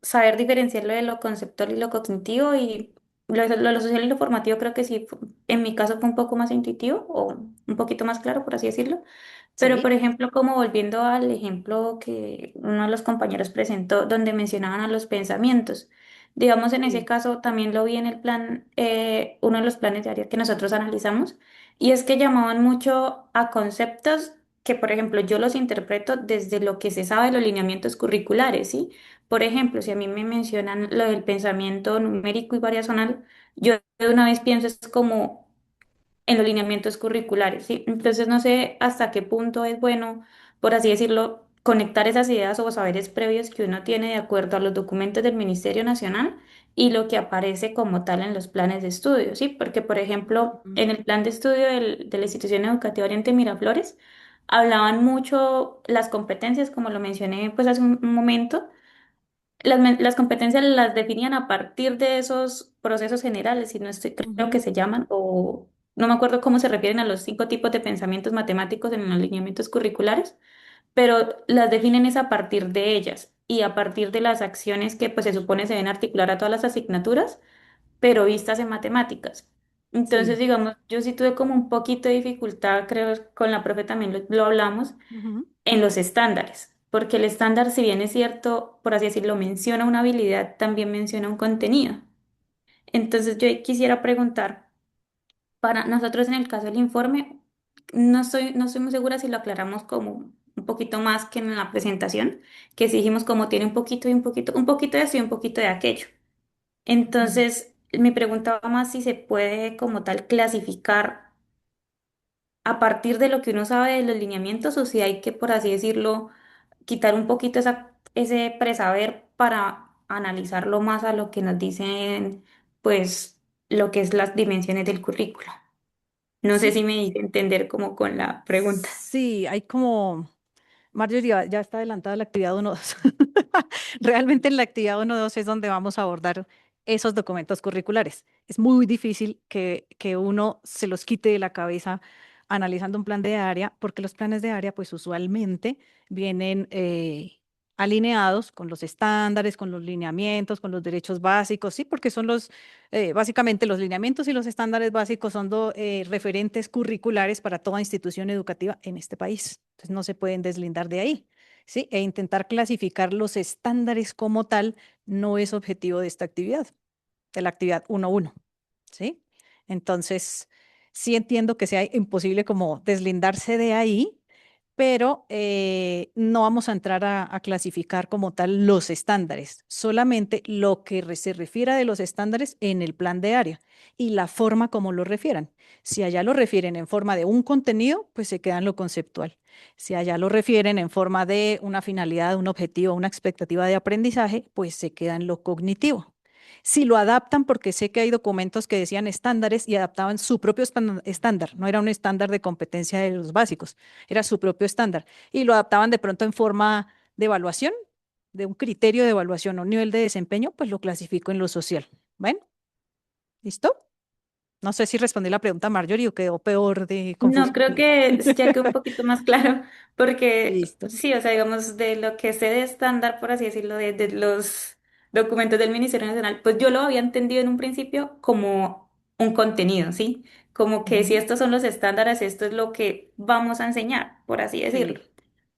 saber diferenciar lo de lo conceptual y lo cognitivo y lo social y lo formativo creo que sí, en mi caso fue un poco más intuitivo o un poquito más claro, por así decirlo. Pero, por Sí. ejemplo, como volviendo al ejemplo que uno de los compañeros presentó, donde mencionaban a los pensamientos. Digamos, en ese Sí. caso también lo vi en el plan, uno de los planes de área que nosotros analizamos, y es que llamaban mucho a conceptos que, por ejemplo, yo los interpreto desde lo que se sabe de los lineamientos curriculares, ¿sí? Por ejemplo, si a mí me mencionan lo del pensamiento numérico y variacional, yo de una vez pienso es como en los lineamientos curriculares, ¿sí? Entonces no sé hasta qué punto es bueno, por así decirlo, conectar esas ideas o saberes previos que uno tiene de acuerdo a los documentos del Ministerio Nacional y lo que aparece como tal en los planes de estudio, ¿sí? Porque, por ejemplo, Ujú. en el plan de estudio de la institución educativa Oriente Miraflores, hablaban mucho las competencias, como lo mencioné pues hace un momento. Las competencias las definían a partir de esos procesos generales, si no estoy, creo que Ujú. se llaman, o no me acuerdo cómo se refieren a los 5 tipos de pensamientos matemáticos en los lineamientos curriculares, pero las definen es a partir de ellas y a partir de las acciones que pues se supone se deben articular a todas las asignaturas, pero vistas en matemáticas. Entonces, Sí. digamos, yo sí tuve como un poquito de dificultad, creo, con la profe también lo hablamos, Ujú. en los estándares, porque el estándar, si bien es cierto, por así decirlo, menciona una habilidad, también menciona un contenido. Entonces, yo quisiera preguntar, para nosotros en el caso del informe, no estoy muy segura si lo aclaramos como un poquito más que en la presentación, que si dijimos como tiene un poquito y un poquito de esto y un poquito de aquello. Mm. Entonces, me preguntaba más si se puede como tal clasificar a partir de lo que uno sabe de los lineamientos o si hay que, por así decirlo, quitar un poquito ese presaber para analizarlo más a lo que nos dicen, pues, lo que es las dimensiones del currículo. No sé Sí, si me hice entender como con la pregunta. sí, hay como, Marjorie ya está adelantada la actividad 1.2. Realmente en la actividad 1.2 es donde vamos a abordar esos documentos curriculares. Es muy difícil que uno se los quite de la cabeza analizando un plan de área, porque los planes de área, pues usualmente vienen alineados con los estándares, con los lineamientos, con los derechos básicos, sí, porque son básicamente los lineamientos y los estándares básicos son referentes curriculares para toda institución educativa en este país. Entonces no se pueden deslindar de ahí. ¿Sí? E intentar clasificar los estándares como tal no es objetivo de esta actividad, de la actividad 1.1, ¿sí? Entonces, sí entiendo que sea imposible como deslindarse de ahí, pero no vamos a entrar a clasificar como tal los estándares, solamente lo que se refiera de los estándares en el plan de área y la forma como lo refieran. Si allá lo refieren en forma de un contenido, pues se queda en lo conceptual. Si allá lo refieren en forma de una finalidad, un objetivo, una expectativa de aprendizaje, pues se queda en lo cognitivo. Si lo adaptan, porque sé que hay documentos que decían estándares y adaptaban su propio estándar, no era un estándar de competencia de los básicos, era su propio estándar, y lo adaptaban de pronto en forma de evaluación, de un criterio de evaluación o un nivel de desempeño, pues lo clasifico en lo social. ¿Ven? ¿Listo? No sé si respondí la pregunta, Marjorie, o quedó peor de No, confuso. creo que ya quedó un poquito más claro, porque Listo. sí, o sea, digamos, de lo que sé de estándar, por así decirlo, de los documentos del Ministerio Nacional, pues yo lo había entendido en un principio como un contenido, ¿sí? Como que si Ujú. estos son los estándares, esto es lo que vamos a enseñar, por así decirlo. Sí,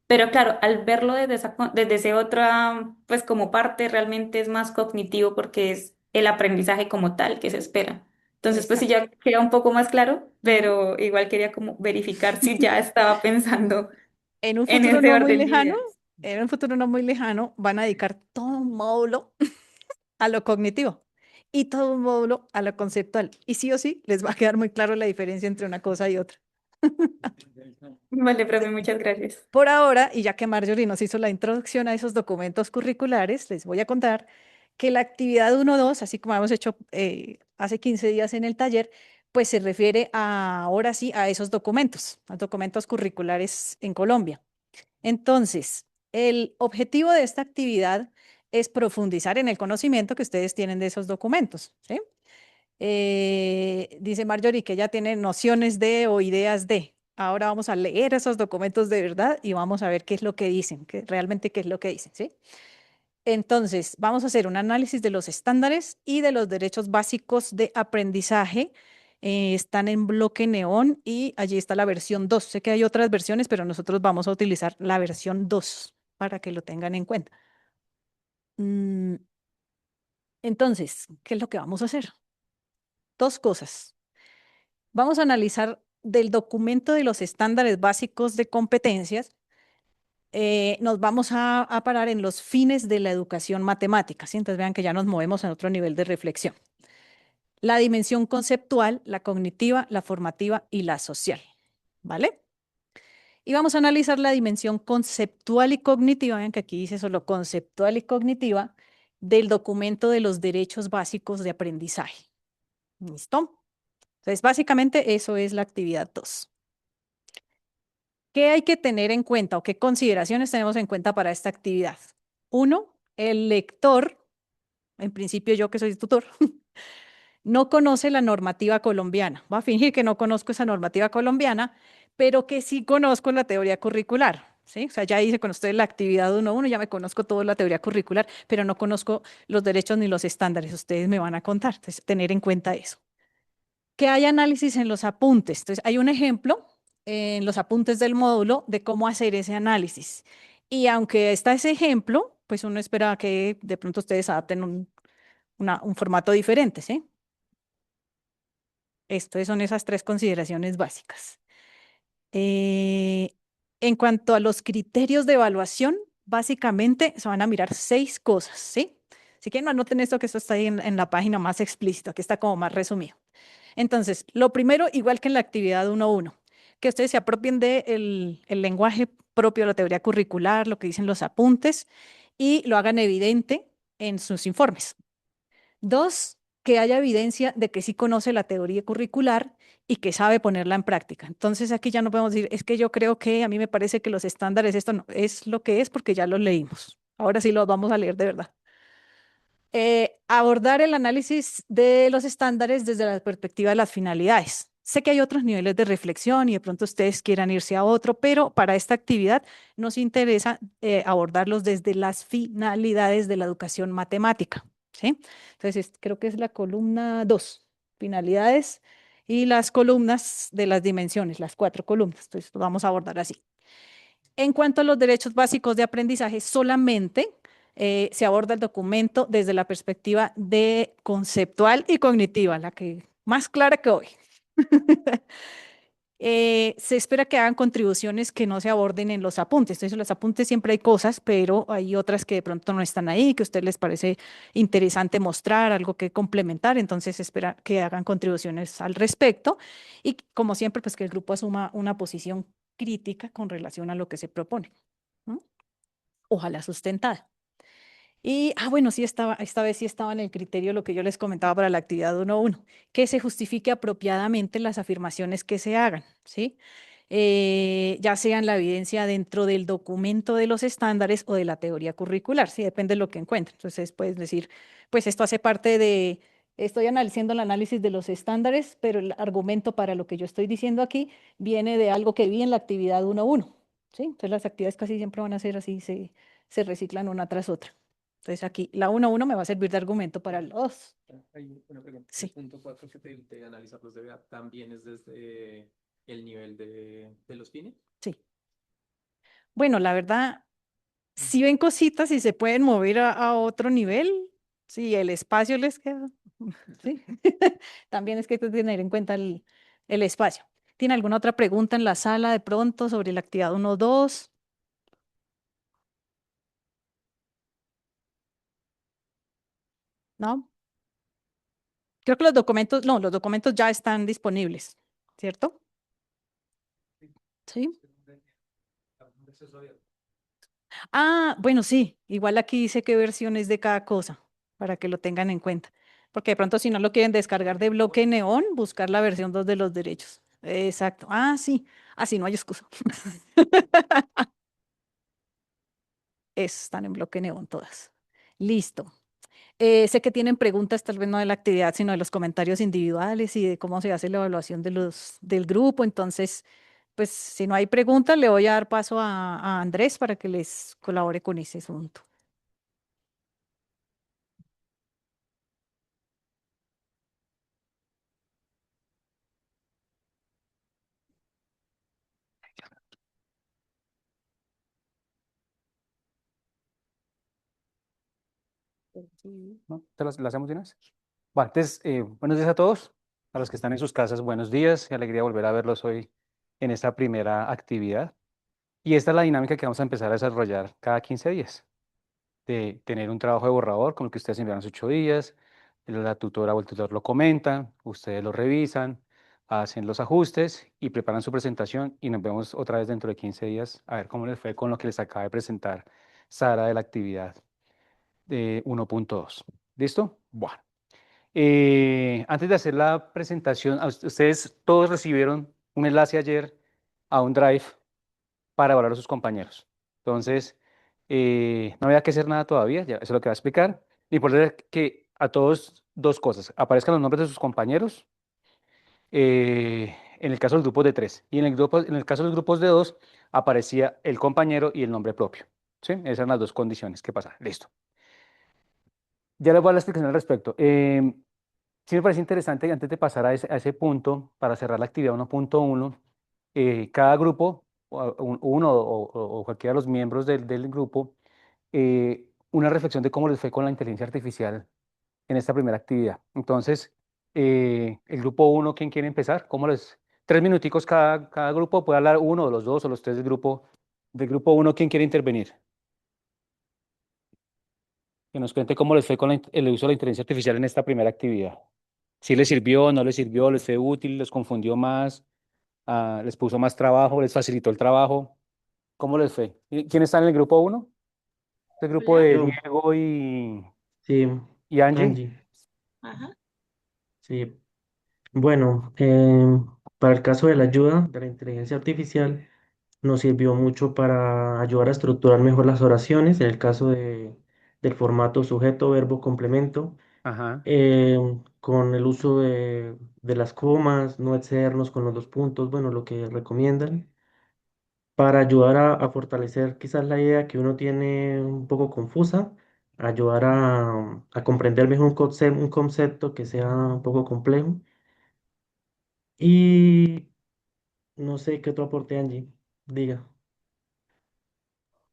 Pero claro, al verlo desde ese otra, pues como parte, realmente es más cognitivo porque es el aprendizaje como tal que se espera. Entonces, pues sí, exacto. ya queda un poco más claro, Ujú. pero igual quería como verificar si ya estaba pensando En un en futuro ese no muy orden de lejano, ideas. en un futuro no muy lejano, van a dedicar todo un módulo a lo cognitivo y todo un módulo a lo conceptual. Y sí o sí, les va a quedar muy claro la diferencia entre una cosa y otra. Vale, profe, muchas gracias. Por ahora, y ya que Marjorie nos hizo la introducción a esos documentos curriculares, les voy a contar que la actividad 1.2, así como hemos hecho hace 15 días en el taller, pues se refiere ahora sí a esos documentos, a documentos curriculares en Colombia. Entonces, el objetivo de esta actividad es profundizar en el conocimiento que ustedes tienen de esos documentos, ¿sí? Dice Marjorie que ella tiene nociones de o ideas de. Ahora vamos a leer esos documentos de verdad y vamos a ver qué es lo que dicen, realmente qué es lo que dicen, ¿sí? Entonces, vamos a hacer un análisis de los estándares y de los derechos básicos de aprendizaje. Están en bloque neón y allí está la versión 2. Sé que hay otras versiones, pero nosotros vamos a utilizar la versión 2 para que lo tengan en cuenta. Mm, Entonces, ¿qué es lo que vamos a hacer? Dos cosas. Vamos a analizar del documento de los estándares básicos de competencias nos vamos a parar en los fines de la educación matemática, ¿sí? Entonces vean que ya nos movemos en otro nivel de reflexión. La dimensión conceptual, la cognitiva, la formativa y la social, ¿vale? Y vamos a analizar la dimensión conceptual y cognitiva, vean que aquí dice solo conceptual y cognitiva, del documento de los derechos básicos de aprendizaje. ¿Listo? Entonces, básicamente eso es la actividad 2. ¿Qué hay que tener en cuenta o qué consideraciones tenemos en cuenta para esta actividad? Uno, el lector, en principio yo que soy tutor, no conoce la normativa colombiana. Voy a fingir que no conozco esa normativa colombiana, pero que sí conozco la teoría curricular. ¿Sí? O sea, ya hice con ustedes la actividad 1.1, ya me conozco toda la teoría curricular, pero no conozco los derechos ni los estándares. Ustedes me van a contar. Entonces, tener en cuenta eso. Que hay análisis en los apuntes. Entonces, hay un ejemplo en los apuntes del módulo de cómo hacer ese análisis. Y aunque está ese ejemplo, pues uno espera que de pronto ustedes adapten un formato diferente, ¿sí? Estas son esas 3 consideraciones básicas. En cuanto a los criterios de evaluación, básicamente se van a mirar 6 cosas, ¿sí? Si quieren, anoten esto que esto está ahí en la página más explícito, que está como más resumido. Entonces, lo primero, igual que en la actividad 1.1, que ustedes se apropien del el lenguaje propio de la teoría curricular, lo que dicen los apuntes, y lo hagan evidente en sus informes. 2, que haya evidencia de que sí conoce la teoría curricular y que sabe ponerla en práctica. Entonces, aquí ya no podemos decir, es que yo creo que a mí me parece que los estándares, esto no, es lo que es porque ya lo leímos. Ahora sí los vamos a leer de verdad. Abordar el análisis de los estándares desde la perspectiva de las finalidades. Sé que hay otros niveles de reflexión y de pronto ustedes quieran irse a otro, pero para esta actividad nos interesa abordarlos desde las finalidades de la educación matemática, ¿sí? Entonces, creo que es la columna 2, finalidades, y las columnas de las dimensiones, las 4 columnas. Entonces, lo vamos a abordar así. En cuanto a los derechos básicos de aprendizaje, solamente se aborda el documento desde la perspectiva de conceptual y cognitiva, la que más clara que hoy. Se espera que hagan contribuciones que no se aborden en los apuntes. Entonces, en los apuntes siempre hay cosas, pero hay otras que de pronto no están ahí, que a ustedes les parece interesante mostrar, algo que complementar. Entonces, se espera que hagan contribuciones al respecto. Y como siempre, pues que el grupo asuma una posición crítica con relación a lo que se propone, ¿no? Ojalá sustentada. Y, bueno, sí estaba, esta vez sí estaba en el criterio lo que yo les comentaba para la actividad 1.1, que se justifique apropiadamente las afirmaciones que se hagan, ¿sí? Ya sean la evidencia dentro del documento de los estándares o de la teoría curricular, sí, depende de lo que encuentren. Entonces, puedes decir, pues esto hace parte de, estoy analizando el análisis de los estándares, pero el argumento para lo que yo estoy diciendo aquí viene de algo que vi en la actividad 1.1, ¿sí? Entonces, las actividades casi siempre van a ser así, se reciclan una tras otra. Entonces aquí la 1.1 me va a servir de argumento para los. Hay una pregunta. Sí. El punto 4 que te analizar los DBA también es desde el nivel de los fines. Sí. Bueno, la verdad, si ven cositas y se pueden mover a otro nivel, si el espacio les queda. Sí. También es que hay que tener en cuenta el espacio. ¿Tiene alguna otra pregunta en la sala de pronto sobre la actividad 1.2? ¿No? Creo que los documentos, no, los documentos ya están disponibles, ¿cierto? Sí. Bueno, sí, igual aquí dice qué versiones de cada cosa, para que lo tengan en cuenta. Porque de pronto si no lo quieren descargar de bloque neón, buscar la versión 2 de los derechos. Exacto. Sí. Así no hay excusa. Están en bloque neón todas. Listo. Sé que tienen preguntas, tal vez no de la actividad, sino de los comentarios individuales y de cómo se hace la evaluación del grupo. Entonces, pues si no hay preguntas, le voy a dar paso a Andrés para que les colabore con ese asunto. ¿No? ¿Te las hacemos de una vez? Vale, entonces, buenos días a todos. A los que están en sus casas, buenos días. Qué alegría volver a verlos hoy en esta primera actividad. Y esta es la dinámica que vamos a empezar a desarrollar cada 15 días, de tener un trabajo de borrador como el que ustedes envían los 8 días, la tutora o el tutor lo comentan, ustedes lo revisan, hacen los ajustes y preparan su presentación y nos vemos otra vez dentro de 15 días a ver cómo les fue con lo que les acaba de presentar Sara de la actividad de 1.2. ¿Listo? Bueno. Antes de hacer la presentación, ustedes todos recibieron un enlace ayer a un Drive para evaluar a sus compañeros. Entonces, no había que hacer nada todavía, ya eso es lo que va a explicar. Lo importante es que a todos dos cosas, aparezcan los nombres de sus compañeros, en el caso de los grupos de tres, y en el caso de los grupos de dos, aparecía el compañero y el nombre propio. ¿Sí? Esas eran las dos condiciones que pasaban. Listo. Ya les voy a dar la explicación al respecto. Sí me parece interesante, antes de pasar a ese punto, para cerrar la actividad 1.1, cada grupo, uno o cualquiera de los miembros del grupo, una reflexión de cómo les fue con la inteligencia artificial en esta primera actividad. Entonces, el grupo uno, ¿quién quiere empezar? ¿Cómo les? 3 minuticos cada grupo, puede hablar uno o los dos o los tres del grupo uno, ¿quién quiere intervenir? Que nos cuente cómo les fue con el uso de la inteligencia artificial en esta primera actividad. Si les sirvió, no les sirvió, les fue útil, les confundió más, les puso más trabajo, les facilitó el trabajo. ¿Cómo les fue? ¿Quién está en el grupo uno? El grupo Hola. de Yo, Diego sí, y Angie. Angie, Ajá. sí. Bueno, para el caso de la ayuda de la inteligencia artificial, nos sirvió mucho para ayudar a estructurar mejor las oraciones, en el caso del formato sujeto, verbo, complemento, Ajá. con el uso de las comas, no excedernos con los dos puntos, bueno, lo que recomiendan, para ayudar a fortalecer quizás la idea que uno tiene un poco confusa, ayudar a comprender mejor un concepto que sea un poco complejo. Y no sé qué otro aporte, Angie, diga.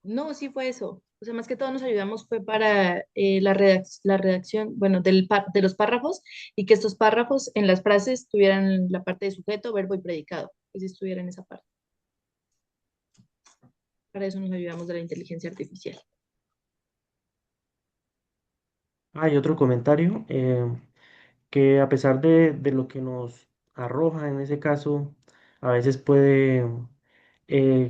No, sí fue eso. O sea, más que todo nos ayudamos fue para la redacción, bueno, de los párrafos y que estos párrafos en las frases tuvieran la parte de sujeto, verbo y predicado, que sí estuviera en esa parte. Para eso nos ayudamos de la inteligencia artificial. Hay otro comentario, que a pesar de lo que nos arroja en ese caso, a veces puede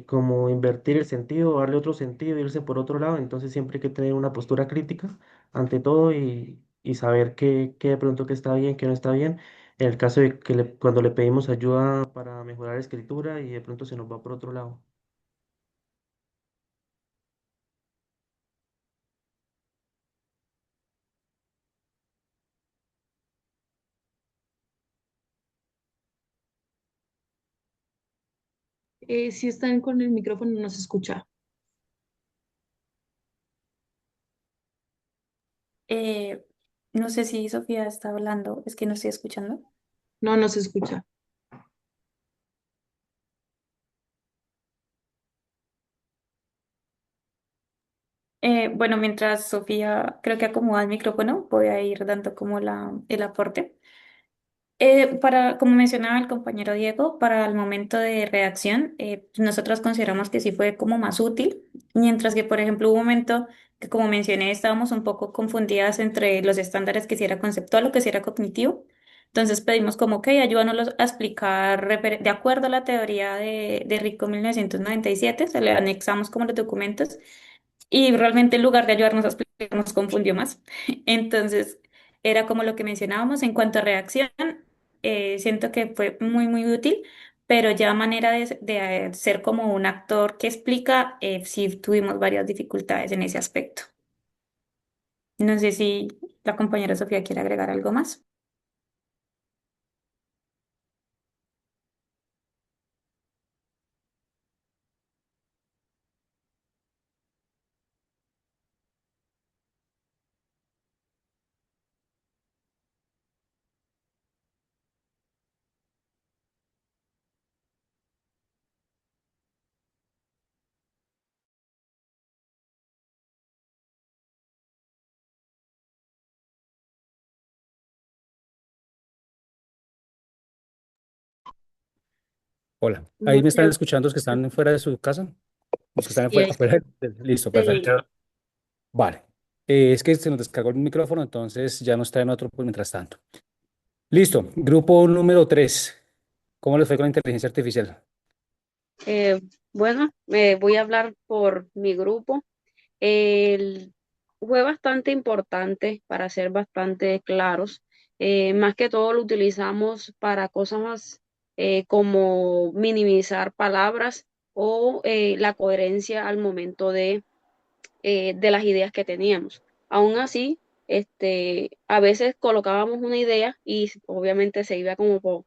como invertir el sentido, darle otro sentido, irse por otro lado, entonces siempre hay que tener una postura crítica ante todo y saber qué de pronto que está bien, qué no está bien. En el caso de que cuando le pedimos ayuda para mejorar la escritura y de pronto se nos va por otro lado. Si están con el micrófono no se escucha. Eh, no sé si Sofía está hablando, es que no estoy escuchando. No, no se escucha. Bueno, mientras Sofía creo que acomoda el micrófono, voy a ir dando como el aporte. Como mencionaba el compañero Diego, para el momento de redacción, nosotros consideramos que sí fue como más útil, mientras que, por ejemplo, hubo un momento que, como mencioné, estábamos un poco confundidas entre los estándares que si era conceptual o que si era cognitivo. Entonces pedimos como, ok, ayúdanos a explicar de acuerdo a la teoría de Rico 1997, se le anexamos como los documentos y realmente en lugar de ayudarnos a explicar, nos confundió más. Entonces, era como lo que mencionábamos en cuanto a reacción, siento que fue muy, muy útil, pero ya a manera de ser como un actor que explica, sí tuvimos varias dificultades en ese aspecto. No sé si la compañera Sofía quiere agregar algo más. Hola. ¿Ahí No, me están creo. escuchando los que están fuera de su casa? Los que están Y ahí, afuera, listo, sí. perfecto. Vale. Es que se nos descargó el micrófono, entonces ya no está en otro, pues, mientras tanto. Listo. Grupo número 3. ¿Cómo les fue con la inteligencia artificial? Eh, bueno, voy a hablar por mi grupo. El- Fue bastante importante, para ser bastante claros. Más que todo lo utilizamos para cosas más como minimizar palabras o la coherencia al momento de las ideas que teníamos. Aún así, a veces colocábamos una idea y obviamente se iba como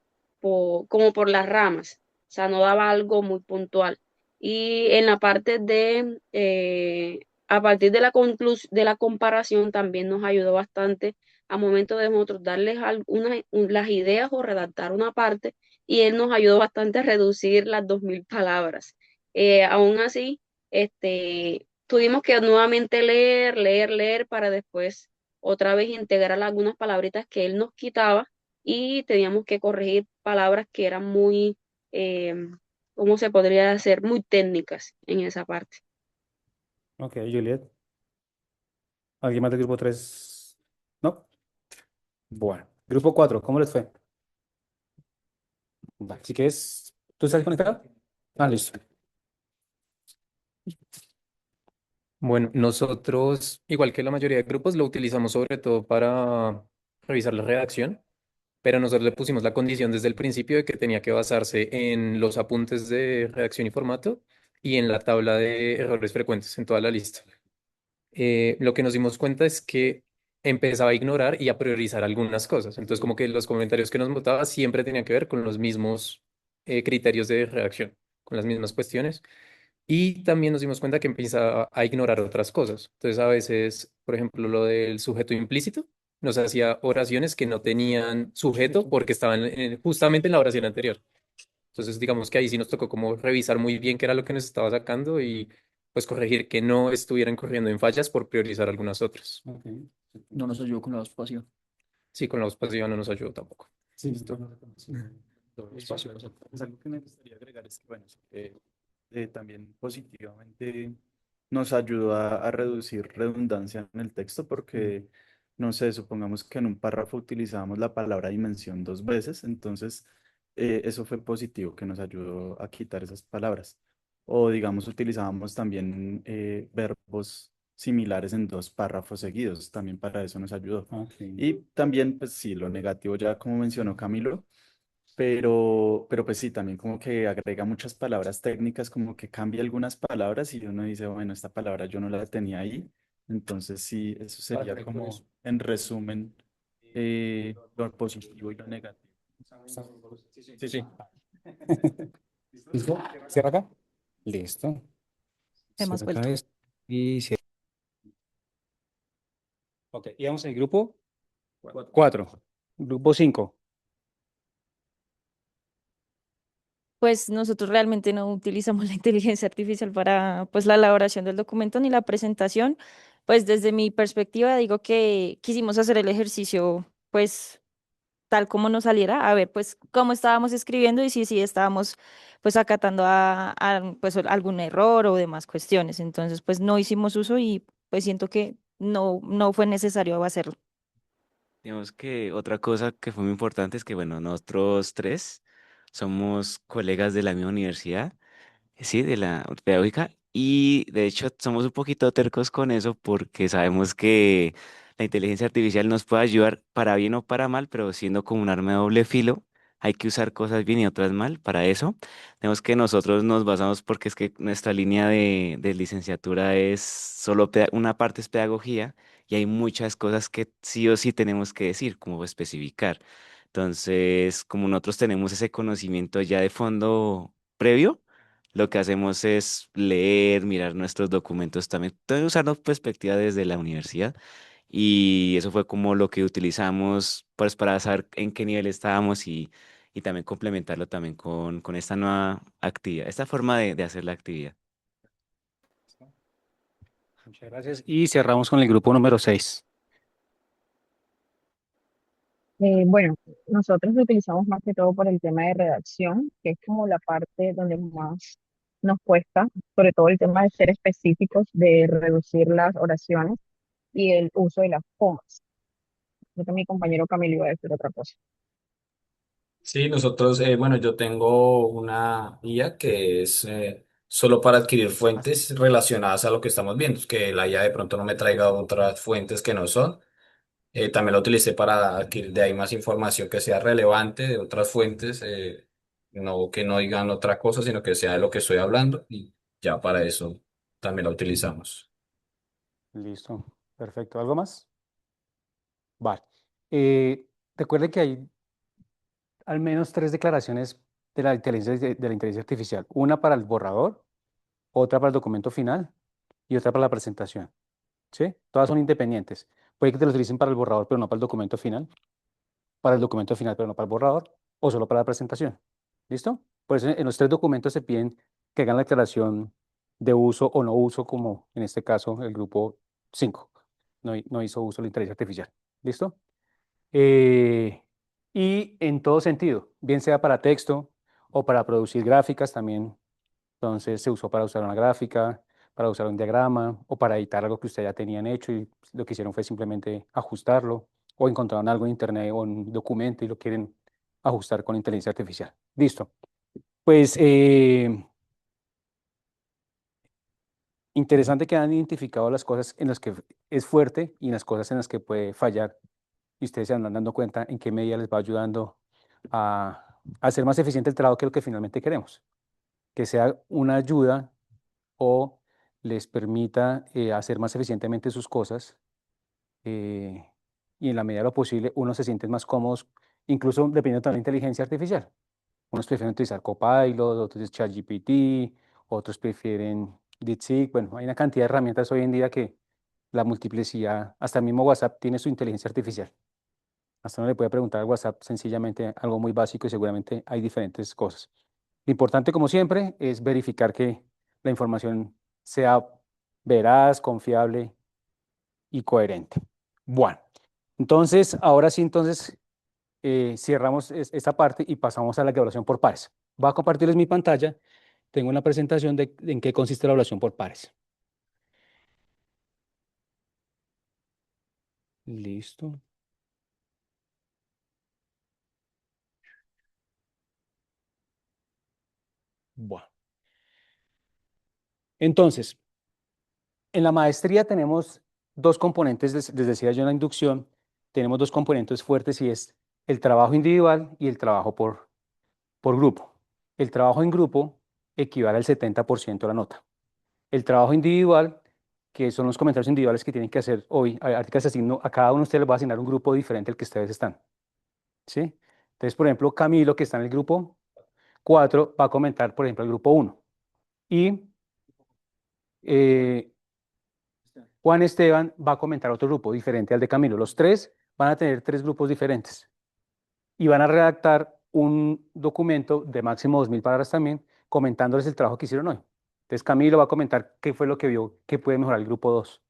por las ramas, o sea, no daba algo muy puntual. Y en la parte a partir de de la comparación también nos ayudó bastante a momento de nosotros darles las ideas o redactar una parte y él nos ayudó bastante a reducir las 2000 palabras. Aún así, tuvimos que nuevamente leer para después otra vez integrar algunas palabritas que él nos quitaba y teníamos que corregir palabras que eran muy, eh, ¿cómo se podría hacer? Muy técnicas en esa parte. Ok, Juliet. ¿Alguien más del grupo 3? ¿No? Bueno. Grupo 4, ¿cómo les fue? Vale, si quieres, ¿tú estás conectado? Ah, listo. Bueno, nosotros, igual que la mayoría de grupos, lo utilizamos sobre todo para revisar la redacción, pero nosotros le pusimos la condición desde el principio de que tenía que basarse en los apuntes de redacción y formato y en la tabla de errores frecuentes en toda la lista. Lo que nos dimos cuenta es que empezaba a ignorar y a priorizar algunas cosas. Entonces, como que los comentarios que nos votaba siempre tenían que ver con los mismos criterios de redacción, con las mismas cuestiones. Y también nos dimos cuenta que empieza a ignorar otras cosas. Entonces, a veces, por ejemplo, lo del sujeto implícito, nos hacía oraciones que no tenían sujeto porque estaban justamente en la oración anterior. Entonces, digamos que ahí sí nos tocó como revisar muy bien qué era lo que nos estaba sacando y pues corregir que no estuvieran corriendo en fallas por priorizar algunas otras. Ok. No nos ayudó con la voz pasiva. Sí, con la voz pasiva no nos ayudó tampoco. Sí, Listo. no reconocí. Espacio. Pues algo que me gustaría agregar es que, bueno, también positivamente nos ayudó a reducir redundancia en el texto porque, no sé, supongamos que en un párrafo utilizábamos la palabra dimensión 2 veces, entonces eso fue positivo, que nos ayudó a quitar esas palabras. O digamos, utilizábamos también verbos similares en 2 párrafos seguidos, también para eso nos ayudó. Ok. Y también, pues sí, lo negativo ya como mencionó Camilo, pero pues sí, también como que agrega muchas palabras técnicas, como que cambia algunas palabras y uno dice, bueno, esta palabra yo no la tenía ahí. Entonces sí, eso sería como, en resumen, lo positivo y lo negativo. Sí, sí. ¿Listo? ¿Cierra acá? Listo. Hemos Cierra acá vuelto. y cierra. Ok, y vamos al grupo 4. Grupo 5. Pues nosotros realmente no utilizamos la inteligencia artificial para pues la elaboración del documento ni la presentación. Pues desde mi perspectiva digo que quisimos hacer el ejercicio pues tal como nos saliera, a ver pues cómo estábamos escribiendo y si estábamos pues acatando pues algún error o demás cuestiones. Entonces pues no hicimos uso y pues siento que no fue necesario hacerlo. Digamos que otra cosa que fue muy importante es que, bueno, nosotros tres somos colegas de la misma universidad, sí, de la pedagógica, y de hecho somos un poquito tercos con eso porque sabemos que la inteligencia artificial nos puede ayudar para bien o para mal, pero siendo como un arma de doble filo, hay que usar cosas bien y otras mal. Para eso, tenemos que nosotros nos basamos porque es que nuestra línea de licenciatura es solo una parte es pedagogía y hay muchas cosas que sí o sí tenemos que decir, como especificar. Entonces, como nosotros tenemos ese conocimiento ya de fondo previo, lo que hacemos es leer, mirar nuestros documentos también, todo usando perspectiva desde la universidad. Y eso fue como lo que utilizamos pues, para saber en qué nivel estábamos y también complementarlo también con esta nueva actividad, esta forma de hacer la actividad. Muchas gracias. Y cerramos con el grupo número 6. Bueno, nosotros lo utilizamos más que todo por el tema de redacción, que es como la parte donde más nos cuesta, sobre todo el tema de ser específicos, de reducir las oraciones y el uso de las comas. Creo que mi compañero Camilo iba a decir otra cosa. Sí, nosotros, bueno, yo tengo una IA que es solo para adquirir fuentes relacionadas a lo que estamos viendo, que la IA de pronto no me traiga otras fuentes que no son. También la utilicé para adquirir de ahí más información que sea relevante de otras fuentes, no que no digan otra cosa, sino que sea de lo que estoy hablando y ya para eso también la utilizamos. Listo, perfecto. ¿Algo más? Vale. Recuerden que hay al menos tres declaraciones de la inteligencia artificial. Una para el borrador, otra para el documento final y otra para la presentación. ¿Sí? Todas son independientes. Puede que te lo utilicen para el borrador, pero no para el documento final. Para el documento final, pero no para el borrador. O solo para la presentación. ¿Listo? Por eso en los tres documentos se piden que hagan la declaración de uso o no uso, como en este caso el grupo 5 no hizo uso de la inteligencia artificial. ¿Listo? Eh, y en todo sentido, bien sea para texto o para producir gráficas también. Entonces se usó para usar una gráfica, para usar un diagrama o para editar algo que ustedes ya tenían hecho y lo que hicieron fue simplemente ajustarlo o encontraron algo en internet o en un documento y lo quieren ajustar con inteligencia artificial. Listo. Pues interesante que han identificado las cosas en las que es fuerte y en las cosas en las que puede fallar y ustedes se andan dando cuenta en qué medida les va ayudando a hacer más eficiente el trabajo que es lo que finalmente queremos, que sea una ayuda o les permita hacer más eficientemente sus cosas eh, y en la medida de lo posible uno se siente más cómodos, incluso dependiendo también de la inteligencia artificial. Unos prefieren utilizar Copilot, otros ChatGPT, otros prefieren DeepSeek. Bueno, hay una cantidad de herramientas hoy en día que la multiplicidad, hasta el mismo WhatsApp tiene su inteligencia artificial. Hasta uno le puede preguntar al WhatsApp sencillamente algo muy básico y seguramente hay diferentes cosas. Lo importante, como siempre, es verificar que la información sea veraz, confiable y coherente. Bueno, entonces, ahora sí, entonces, cerramos esta parte y pasamos a la evaluación por pares. Voy a compartirles mi pantalla. Tengo una presentación de en qué consiste la evaluación por pares. Listo. Bueno. Entonces, en la maestría tenemos dos componentes, les decía yo en la inducción, tenemos dos componentes fuertes y es el trabajo individual y el trabajo por grupo. El trabajo en grupo equivale al 70% de la nota. El trabajo individual, que son los comentarios individuales que tienen que hacer hoy, ahorita les asigno, a cada uno de ustedes les va a asignar un grupo diferente al que ustedes están. ¿Sí? Entonces, por ejemplo, Camilo, que está en el grupo 4, va a comentar, por ejemplo, el grupo 1. Y eh, Juan Esteban va a comentar otro grupo diferente al de Camilo. Los tres van a tener tres grupos diferentes y van a redactar un documento de máximo 2000 palabras también, comentándoles el trabajo que hicieron hoy. Entonces Camilo va a comentar qué fue lo que vio, qué puede mejorar el grupo 2.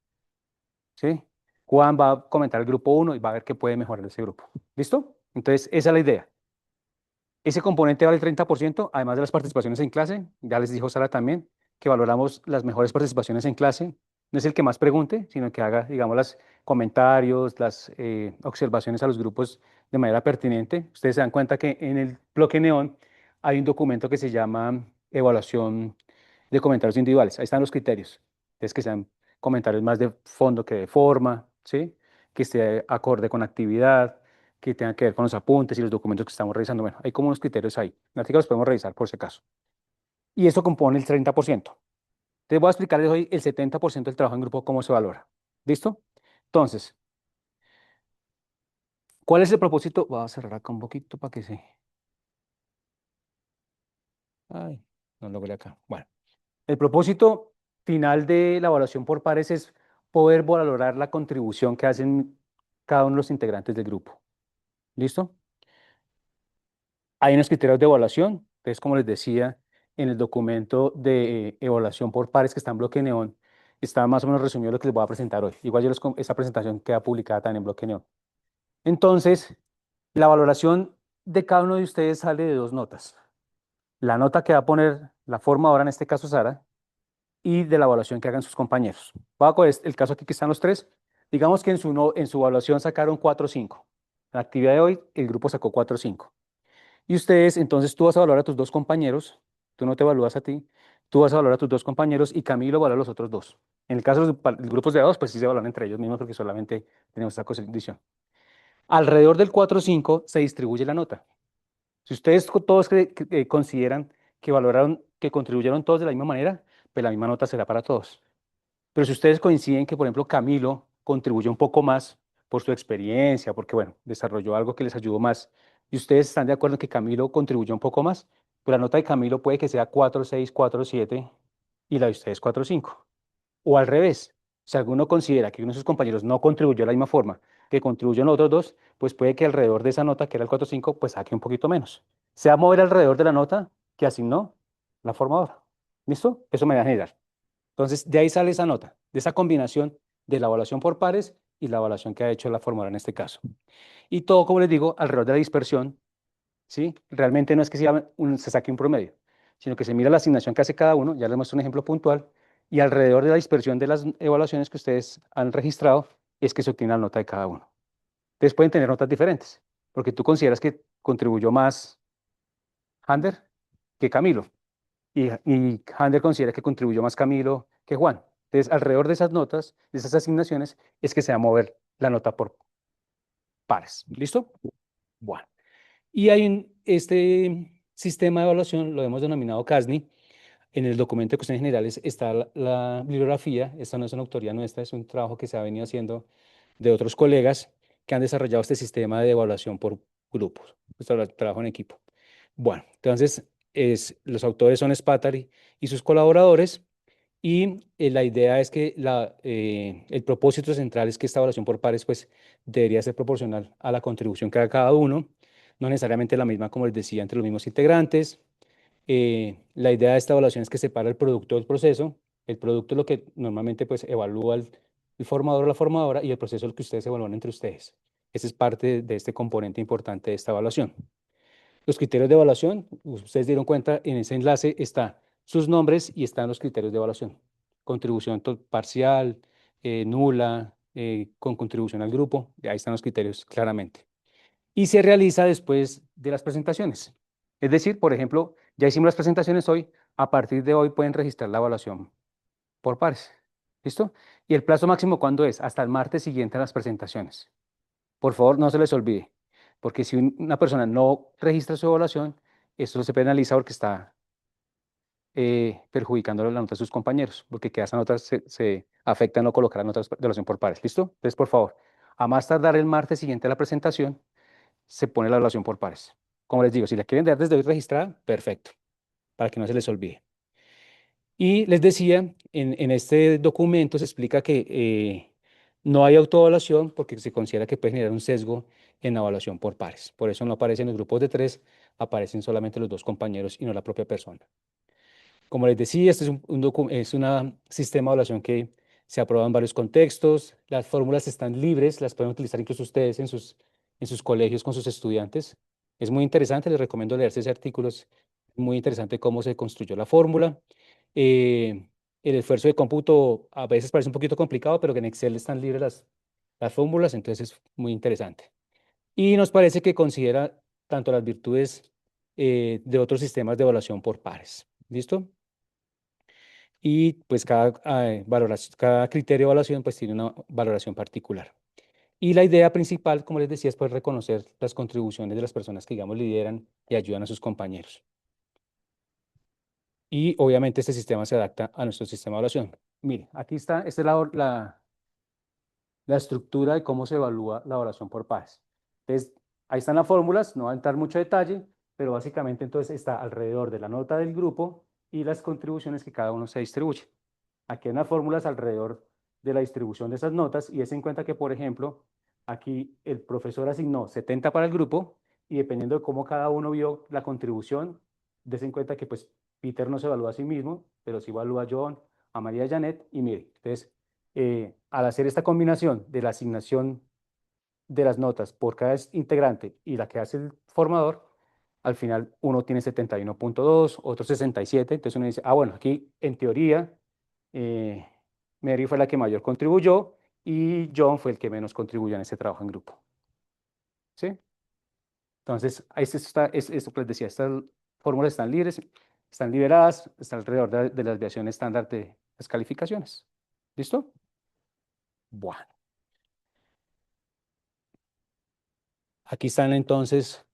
¿Sí? Juan va a comentar el grupo 1 y va a ver qué puede mejorar ese grupo. ¿Listo? Entonces, esa es la idea. Ese componente vale el 30%, además de las participaciones en clase. Ya les dijo Sara también que valoramos las mejores participaciones en clase. No es el que más pregunte, sino que haga, digamos, los comentarios, las observaciones a los grupos de manera pertinente. Ustedes se dan cuenta que en el bloque neón hay un documento que se llama evaluación de comentarios individuales. Ahí están los criterios. Es que sean comentarios más de fondo que de forma, ¿sí? Que esté acorde con actividad, que tengan que ver con los apuntes y los documentos que estamos revisando. Bueno, hay como unos criterios ahí. Así que los podemos revisar por si acaso. Y esto compone el 30%. Entonces voy a explicarles hoy el 70% del trabajo en grupo, cómo se valora. ¿Listo? Entonces, ¿cuál es el propósito? Voy a cerrar acá un poquito para que se... Ay, no logré acá. Bueno, el propósito final de la evaluación por pares es poder valorar la contribución que hacen cada uno de los integrantes del grupo. ¿Listo? Hay unos criterios de evaluación. Entonces, como les decía, en el documento de evaluación por pares que está en bloque neón, está más o menos resumido lo que les voy a presentar hoy. Igual esta presentación queda publicada también en bloque neón. Entonces, la valoración de cada uno de ustedes sale de dos notas. la nota que va a poner la formadora, en este caso Sara, y de la evaluación que hagan sus compañeros. Voy a coger el caso aquí que están los tres. Digamos que en su, en su evaluación sacaron 4 o 5. En la actividad de hoy, el grupo sacó 4 o 5. Y ustedes, entonces tú vas a evaluar a tus dos compañeros, tú no te evalúas a ti, tú vas a evaluar a tus dos compañeros y Camilo evalúa a los otros dos. En el caso de los grupos de dos, pues sí se evalúan entre ellos mismos porque solamente tenemos esta condición. Alrededor del 4 o 5 se distribuye la nota. Si ustedes todos consideran que valoraron, que contribuyeron todos de la misma manera, pues la misma nota será para todos. Pero si ustedes coinciden que, por ejemplo, Camilo contribuyó un poco más por su experiencia, porque, bueno, desarrolló algo que les ayudó más, y ustedes están de acuerdo en que Camilo contribuyó un poco más, pues la nota de Camilo puede que sea 4,6, 4,7 y la de ustedes 4,5. O al revés, si alguno considera que uno de sus compañeros no contribuyó de la misma forma que contribuyeron los otros dos, pues puede que alrededor de esa nota, que era el 4,5, pues saque un poquito menos. Se va a mover alrededor de la nota que asignó la formadora. ¿Listo? Eso me va a generar. Entonces, de ahí sale esa nota, de esa combinación de la evaluación por pares y la evaluación que ha hecho la formadora en este caso. Y todo, como les digo, alrededor de la dispersión, ¿sí? Realmente no es que se saque un promedio, sino que se mira la asignación que hace cada uno, ya les muestro un ejemplo puntual, y alrededor de la dispersión de las evaluaciones que ustedes han registrado es que se obtiene la nota de cada uno. Ustedes pueden tener notas diferentes, porque tú consideras que contribuyó más Hander que Camilo, y Hander considera que contribuyó más Camilo que Juan. Entonces, alrededor de esas notas, de esas asignaciones, es que se va a mover la nota por pares. ¿Listo? Bueno. Y hay este sistema de evaluación, lo hemos denominado CASNI. En el documento de cuestiones generales está la bibliografía. Esta no es una autoría nuestra, es un trabajo que se ha venido haciendo de otros colegas que han desarrollado este sistema de evaluación por grupos, trabajo en equipo. Bueno, entonces los autores son Spatari y sus colaboradores. Y la idea es que el propósito central es que esta evaluación por pares pues, debería ser proporcional a la contribución que haga cada uno, no necesariamente la misma, como les decía, entre los mismos integrantes. La idea de esta evaluación es que separa el producto del proceso. El producto es lo que normalmente pues, evalúa el formador o la formadora y el proceso es lo que ustedes evalúan entre ustedes. Ese es parte de este componente importante de esta evaluación. Los criterios de evaluación, ustedes dieron cuenta, en ese enlace están sus nombres y están los criterios de evaluación. Contribución parcial, nula, con contribución al grupo, ahí están los criterios claramente. Y se realiza después de las presentaciones. Es decir, por ejemplo, ya hicimos las presentaciones hoy, a partir de hoy pueden registrar la evaluación por pares. ¿Listo? Y el plazo máximo, ¿cuándo es? Hasta el martes siguiente a las presentaciones. Por favor, no se les olvide, porque si una persona no registra su evaluación, esto se penaliza porque está perjudicando la nota de sus compañeros, porque que esas notas se afectan no colocar notas de evaluación por pares. ¿Listo? Entonces, por favor, a más tardar el martes siguiente a la presentación, se pone la evaluación por pares. Como les digo, si la quieren dar desde hoy registrada, perfecto, para que no se les olvide. Y les decía, en este documento se explica que no hay autoevaluación porque se considera que puede generar un sesgo en la evaluación por pares. Por eso no aparecen los grupos de 3, aparecen solamente los dos compañeros y no la propia persona. Como les decía, este es un sistema de evaluación que se aprueba en varios contextos. Las fórmulas están libres, las pueden utilizar incluso ustedes en sus colegios con sus estudiantes. Es muy interesante, les recomiendo leerse ese artículo. Es muy interesante cómo se construyó la fórmula. Eh, el esfuerzo de cómputo a veces parece un poquito complicado, pero que en Excel están libres las fórmulas, entonces es muy interesante. Y nos parece que considera tanto las virtudes de otros sistemas de evaluación por pares. ¿Listo? Y pues cada criterio de evaluación pues tiene una valoración particular. Y la idea principal, como les decía, es pues reconocer las contribuciones de las personas que, digamos, lideran y ayudan a sus compañeros. Y obviamente este sistema se adapta a nuestro sistema de evaluación. Mire, aquí está, esta es la estructura de cómo se evalúa la evaluación por pares. Entonces, ahí están las fórmulas, no va a entrar mucho detalle, pero básicamente entonces está alrededor de la nota del grupo y las contribuciones que cada uno se distribuye. Aquí hay unas fórmulas alrededor de la distribución de esas notas y es en cuenta que, por ejemplo, aquí el profesor asignó 70 para el grupo y dependiendo de cómo cada uno vio la contribución, des en cuenta que pues Peter no se evalúa a sí mismo, pero sí evalúa a John, a María Janet y mire, entonces al hacer esta combinación de la asignación de las notas por cada integrante y la que hace el formador, al final uno tiene 71.2, otro 67, entonces uno dice, bueno, aquí en teoría Mary fue la que mayor contribuyó y John fue el que menos contribuyó en ese trabajo en grupo. ¿Sí? Entonces, esto que les decía, estas fórmulas están libres, están liberadas, están alrededor de la desviación estándar de las calificaciones. ¿Listo? Bueno. Aquí están entonces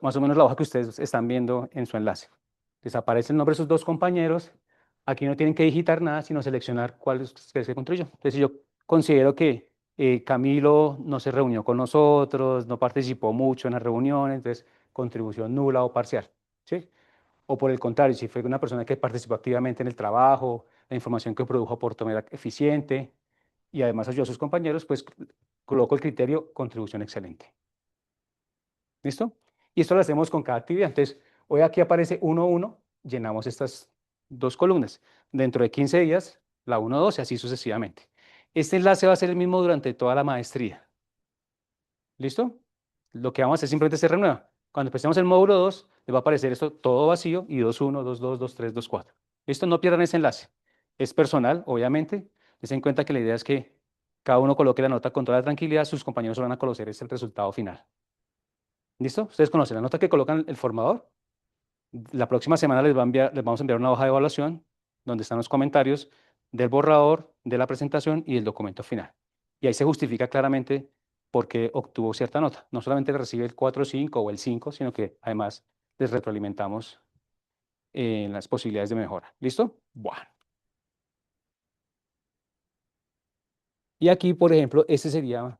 más o menos la hoja que ustedes están viendo en su enlace. Desaparece el nombre de sus dos compañeros. Aquí no tienen que digitar nada, sino seleccionar cuál es que se contribuyó. Entonces, si yo considero que Camilo no se reunió con nosotros, no participó mucho en las reuniones, entonces contribución nula o parcial. ¿Sí? O por el contrario, si fue una persona que participó activamente en el trabajo, la información que produjo aportó de manera eficiente y además ayudó a sus compañeros, pues coloco el criterio contribución excelente. ¿Listo? Y esto lo hacemos con cada actividad. Entonces, hoy aquí aparece 1-1, llenamos estas dos columnas. Dentro de 15 días, la 1-2 y así sucesivamente. Este enlace va a ser el mismo durante toda la maestría. ¿Listo? Lo que vamos a hacer simplemente se renueva. Cuando empecemos el módulo 2, les va a aparecer esto todo vacío y 2-1, 2-2, 2-3, 2-4. ¿Listo? No pierdan ese enlace. Es personal, obviamente. Les en cuenta que la idea es que cada uno coloque la nota con toda la tranquilidad, sus compañeros van a conocer el resultado final. ¿Listo? Ustedes conocen la nota que colocan el formador. La próxima semana les vamos a enviar una hoja de evaluación donde están los comentarios del borrador, de la presentación y del documento final. Y ahí se justifica claramente por qué obtuvo cierta nota. No solamente recibe el 4, 5 o el 5, sino que además les retroalimentamos en las posibilidades de mejora. ¿Listo? Bueno. Y aquí, por ejemplo, este sería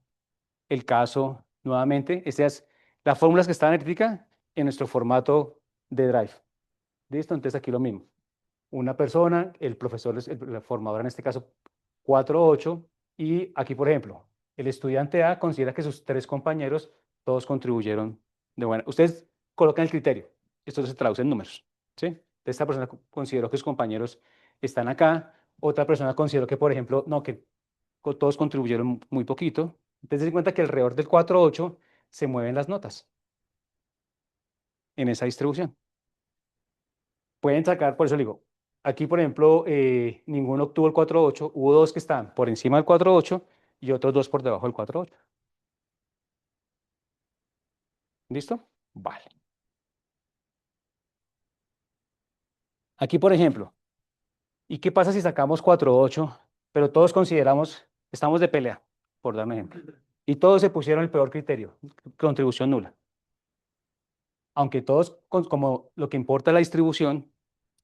el caso, nuevamente, estas las fórmulas que están en crítica en nuestro formato de Drive. ¿Listo? Entonces aquí lo mismo. Una persona, el profesor, el formador en este caso, 4-8, y aquí, por ejemplo, el estudiante A considera que sus tres compañeros todos contribuyeron de buena. Ustedes colocan el criterio, esto se traduce en números, ¿sí? Entonces, esta persona consideró que sus compañeros están acá, otra persona consideró que, por ejemplo, no, que todos contribuyeron muy poquito. Entonces, se cuenta que alrededor del 4-8 se mueven las notas en esa distribución. Pueden sacar, por eso le digo, aquí, por ejemplo, ninguno obtuvo el 4.8, hubo dos que están por encima del 4.8 y otros dos por debajo del 4.8. ¿Listo? Vale. Aquí, por ejemplo, ¿y qué pasa si sacamos 4.8, pero todos consideramos, estamos de pelea, por dar un ejemplo, y todos se pusieron el peor criterio, contribución nula? Aunque todos, como lo que importa es la distribución,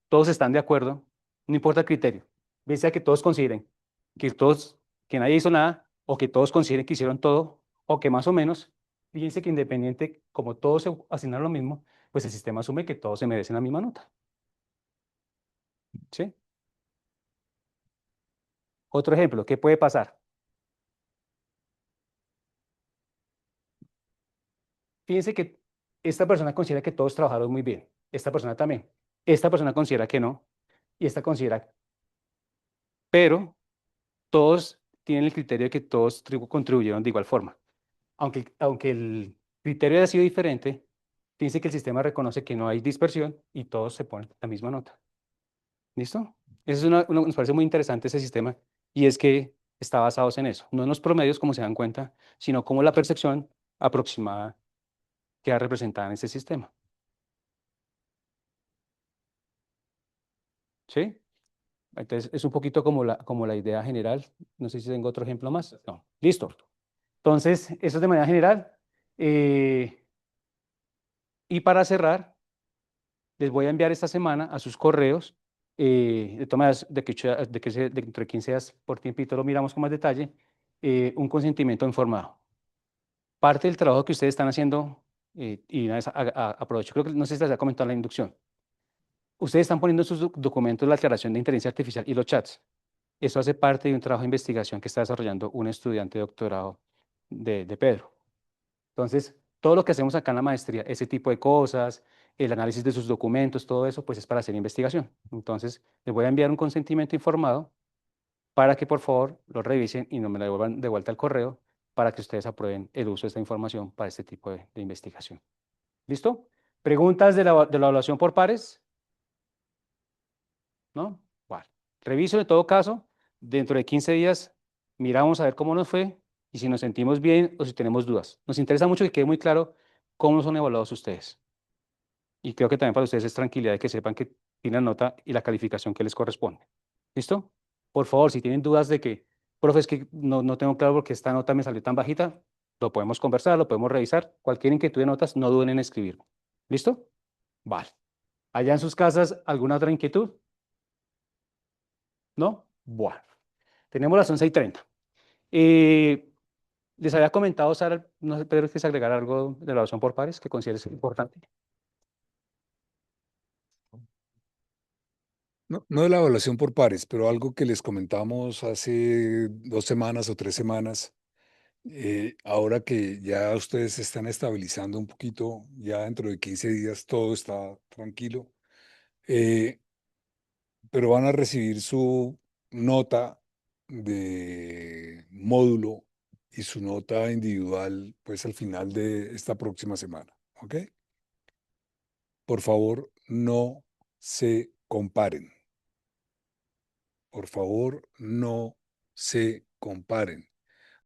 todos están de acuerdo, no importa el criterio. Bien sea que todos consideren que nadie hizo nada, o que todos consideren que hicieron todo, o que más o menos, fíjense que independiente, como todos se asignaron lo mismo, pues el sistema asume que todos se merecen la misma nota. ¿Sí? Otro ejemplo, ¿qué puede pasar? Fíjense que esta persona considera que todos trabajaron muy bien, esta persona también, esta persona considera que no, y esta considera, pero todos tienen el criterio de que todos contribuyeron de igual forma. Aunque el criterio haya sido diferente, fíjense que el sistema reconoce que no hay dispersión y todos se ponen la misma nota. ¿Listo? Eso es nos parece muy interesante ese sistema y es que está basado en eso, no en los promedios como se dan cuenta, sino como la percepción aproximada queda representada en ese sistema. ¿Sí? Entonces es un poquito como la idea general. No sé si tengo otro ejemplo más. No. Listo. Entonces, eso es de manera general. Y para cerrar, les voy a enviar esta semana a sus correos, de todas maneras, dentro de 15 días por tiempito lo miramos con más detalle, un consentimiento informado. Parte del trabajo que ustedes están haciendo, y una vez aprovecho, creo que no sé si les había comentado en la inducción, ustedes están poniendo en sus documentos la aclaración de inteligencia artificial y los chats. Eso hace parte de un trabajo de investigación que está desarrollando un estudiante de doctorado de Pedro. Entonces, todo lo que hacemos acá en la maestría, ese tipo de cosas, el análisis de sus documentos, todo eso, pues es para hacer investigación. Entonces, les voy a enviar un consentimiento informado para que por favor lo revisen y no me lo devuelvan de vuelta al correo para que ustedes aprueben el uso de esta información para este tipo de investigación. ¿Listo? ¿Preguntas de la evaluación por pares? ¿No? Vale. Reviso en todo caso, dentro de 15 días miramos a ver cómo nos fue y si nos sentimos bien o si tenemos dudas. Nos interesa mucho que quede muy claro cómo son evaluados ustedes. Y creo que también para ustedes es tranquilidad de que sepan que tienen la nota y la calificación que les corresponde. ¿Listo? Por favor, si tienen dudas de que, profe, es que no tengo claro por qué esta nota me salió tan bajita, lo podemos conversar, lo podemos revisar. Cualquier inquietud de notas, no duden en escribirme. ¿Listo? Vale. Allá en sus casas, ¿alguna otra inquietud? ¿No? Bueno. Tenemos las 11:30. Les había comentado, Sara, no sé, Pedro, ¿quieres agregar algo de la evaluación por pares que consideres importante? No, no de la evaluación por pares, pero algo que les comentamos hace 2 semanas o 3 semanas, ahora que ya ustedes se están estabilizando un poquito, ya dentro de 15 días todo está tranquilo, eh, pero van a recibir su nota de módulo y su nota individual pues al final de esta próxima semana, ¿ok? Por favor, no se comparen. Por favor, no se comparen.